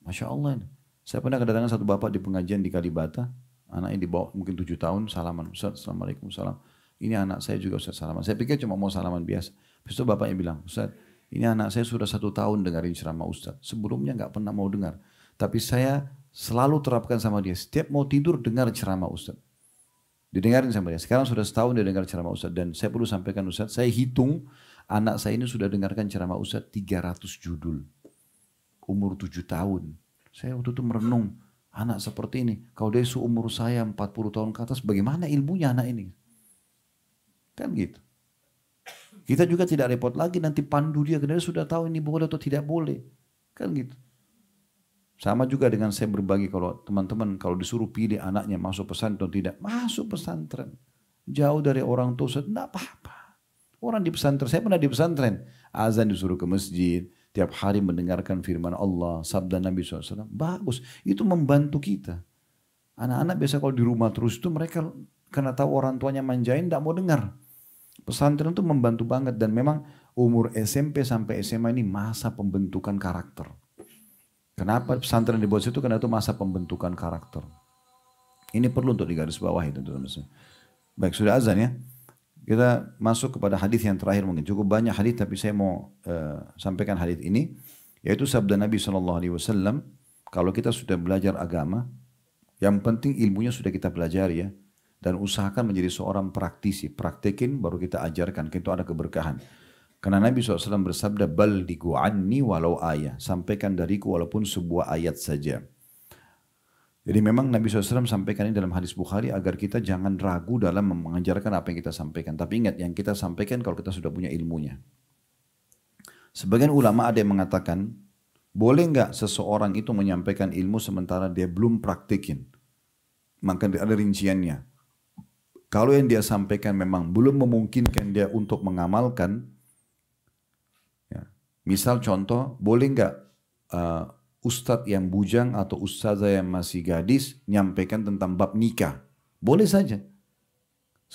Speaker 2: Masya Allah ini. Saya pernah kedatangan satu bapak di pengajian di Kalibata. Anaknya di bawah mungkin 7 tahun. Salaman, Ustaz, Assalamualaikum, salam. Ini anak saya juga Ustaz, salaman. Saya pikir cuma mau salaman biasa. Habis itu bapaknya bilang, Ustaz, ini anak saya sudah 1 tahun dengerin ceramah Ustaz. Sebelumnya nggak pernah mau dengar. Tapi saya selalu terapkan sama dia. Setiap mau tidur dengar ceramah Ustaz. Didengarin sama dia. Sekarang sudah setahun dia dengar ceramah Ustaz. Dan saya perlu sampaikan Ustaz, saya hitung anak saya ini sudah dengarkan ceramah Ustaz 300 judul. Umur 7 tahun. Saya waktu itu merenung, anak seperti ini. Kalau dia seumur saya 40 tahun ke atas, bagaimana ilmunya anak ini? Kan gitu. Kita juga tidak repot lagi nanti pandu dia, karena dia sudah tahu ini boleh atau tidak boleh. Kan gitu. Sama juga dengan saya berbagi kalau teman-teman kalau disuruh pilih anaknya masuk pesantren atau tidak. Masuk pesantren. Jauh dari orang tua, tidak apa-apa. Orang di pesantren, saya pernah di pesantren. Azan disuruh ke masjid. Tiap hari mendengarkan firman Allah, sabda Nabi SAW. Bagus, itu membantu kita. Anak-anak biasa kalau di rumah terus itu mereka karena tahu orang tuanya manjain, tidak mau dengar. Pesantren itu membantu banget dan memang umur SMP sampai SMA ini masa pembentukan karakter. Kenapa pesantren dibuat situ? Karena itu masa pembentukan karakter. Ini perlu untuk digarisbawahi teman-teman. Baik, sudah azan ya. Kita masuk kepada hadis yang terakhir mungkin. Cukup banyak hadis tapi saya mau sampaikan hadis ini. Yaitu sabda Nabi SAW. Kalau kita sudah belajar agama, yang penting ilmunya sudah kita pelajari ya. Dan usahakan menjadi seorang praktisi. Praktekin baru kita ajarkan. Itu ada keberkahan. Karena Nabi SAW bersabda, baldighu anni walau ayat. Sampaikan dariku walaupun sebuah ayat saja. Jadi memang Nabi SAW sampaikan ini dalam hadis Bukhari agar kita jangan ragu dalam mengajarkan apa yang kita sampaikan. Tapi ingat, yang kita sampaikan kalau kita sudah punya ilmunya. Sebagian ulama ada yang mengatakan, boleh nggak seseorang itu menyampaikan ilmu sementara dia belum praktikin? Maka ada rinciannya. Kalau yang dia sampaikan memang belum memungkinkan dia untuk mengamalkan, ya, misal contoh, boleh nggak ustadz yang bujang atau ustazah yang masih gadis nyampaikan tentang bab nikah? Boleh saja.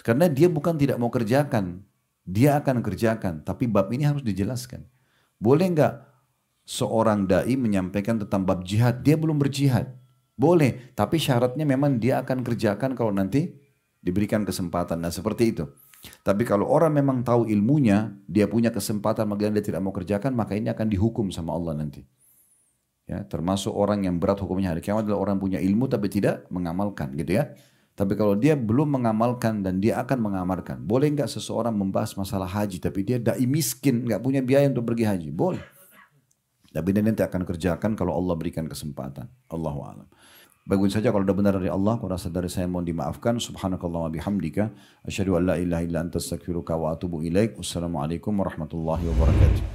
Speaker 2: Karena dia bukan tidak mau kerjakan. Dia akan kerjakan. Tapi bab ini harus dijelaskan. Boleh nggak seorang da'i menyampaikan tentang bab jihad? Dia belum berjihad. Boleh. Tapi syaratnya memang dia akan kerjakan kalau nanti diberikan kesempatan. Nah seperti itu. Tapi kalau orang memang tahu ilmunya, dia punya kesempatan, maka dia tidak mau kerjakan, maka ini akan dihukum sama Allah nanti. Ya, termasuk orang yang berat hukumnya hari kiamat adalah orang punya ilmu tapi tidak mengamalkan gitu ya. Tapi kalau dia belum mengamalkan dan dia akan mengamalkan, boleh nggak seseorang membahas masalah haji tapi dia dai miskin, nggak punya biaya untuk pergi haji? Boleh. Tapi dia nanti akan kerjakan kalau Allah berikan kesempatan. Allahu a'lam. Bagus saja kalau sudah benar dari Allah, kalau rasa dari saya mohon dimaafkan. Subhanakallah wa bihamdika, asyhadu an la ilaha illa anta astaghfiruka wa atubu ilaik. Wassalamualaikum warahmatullahi wabarakatuh.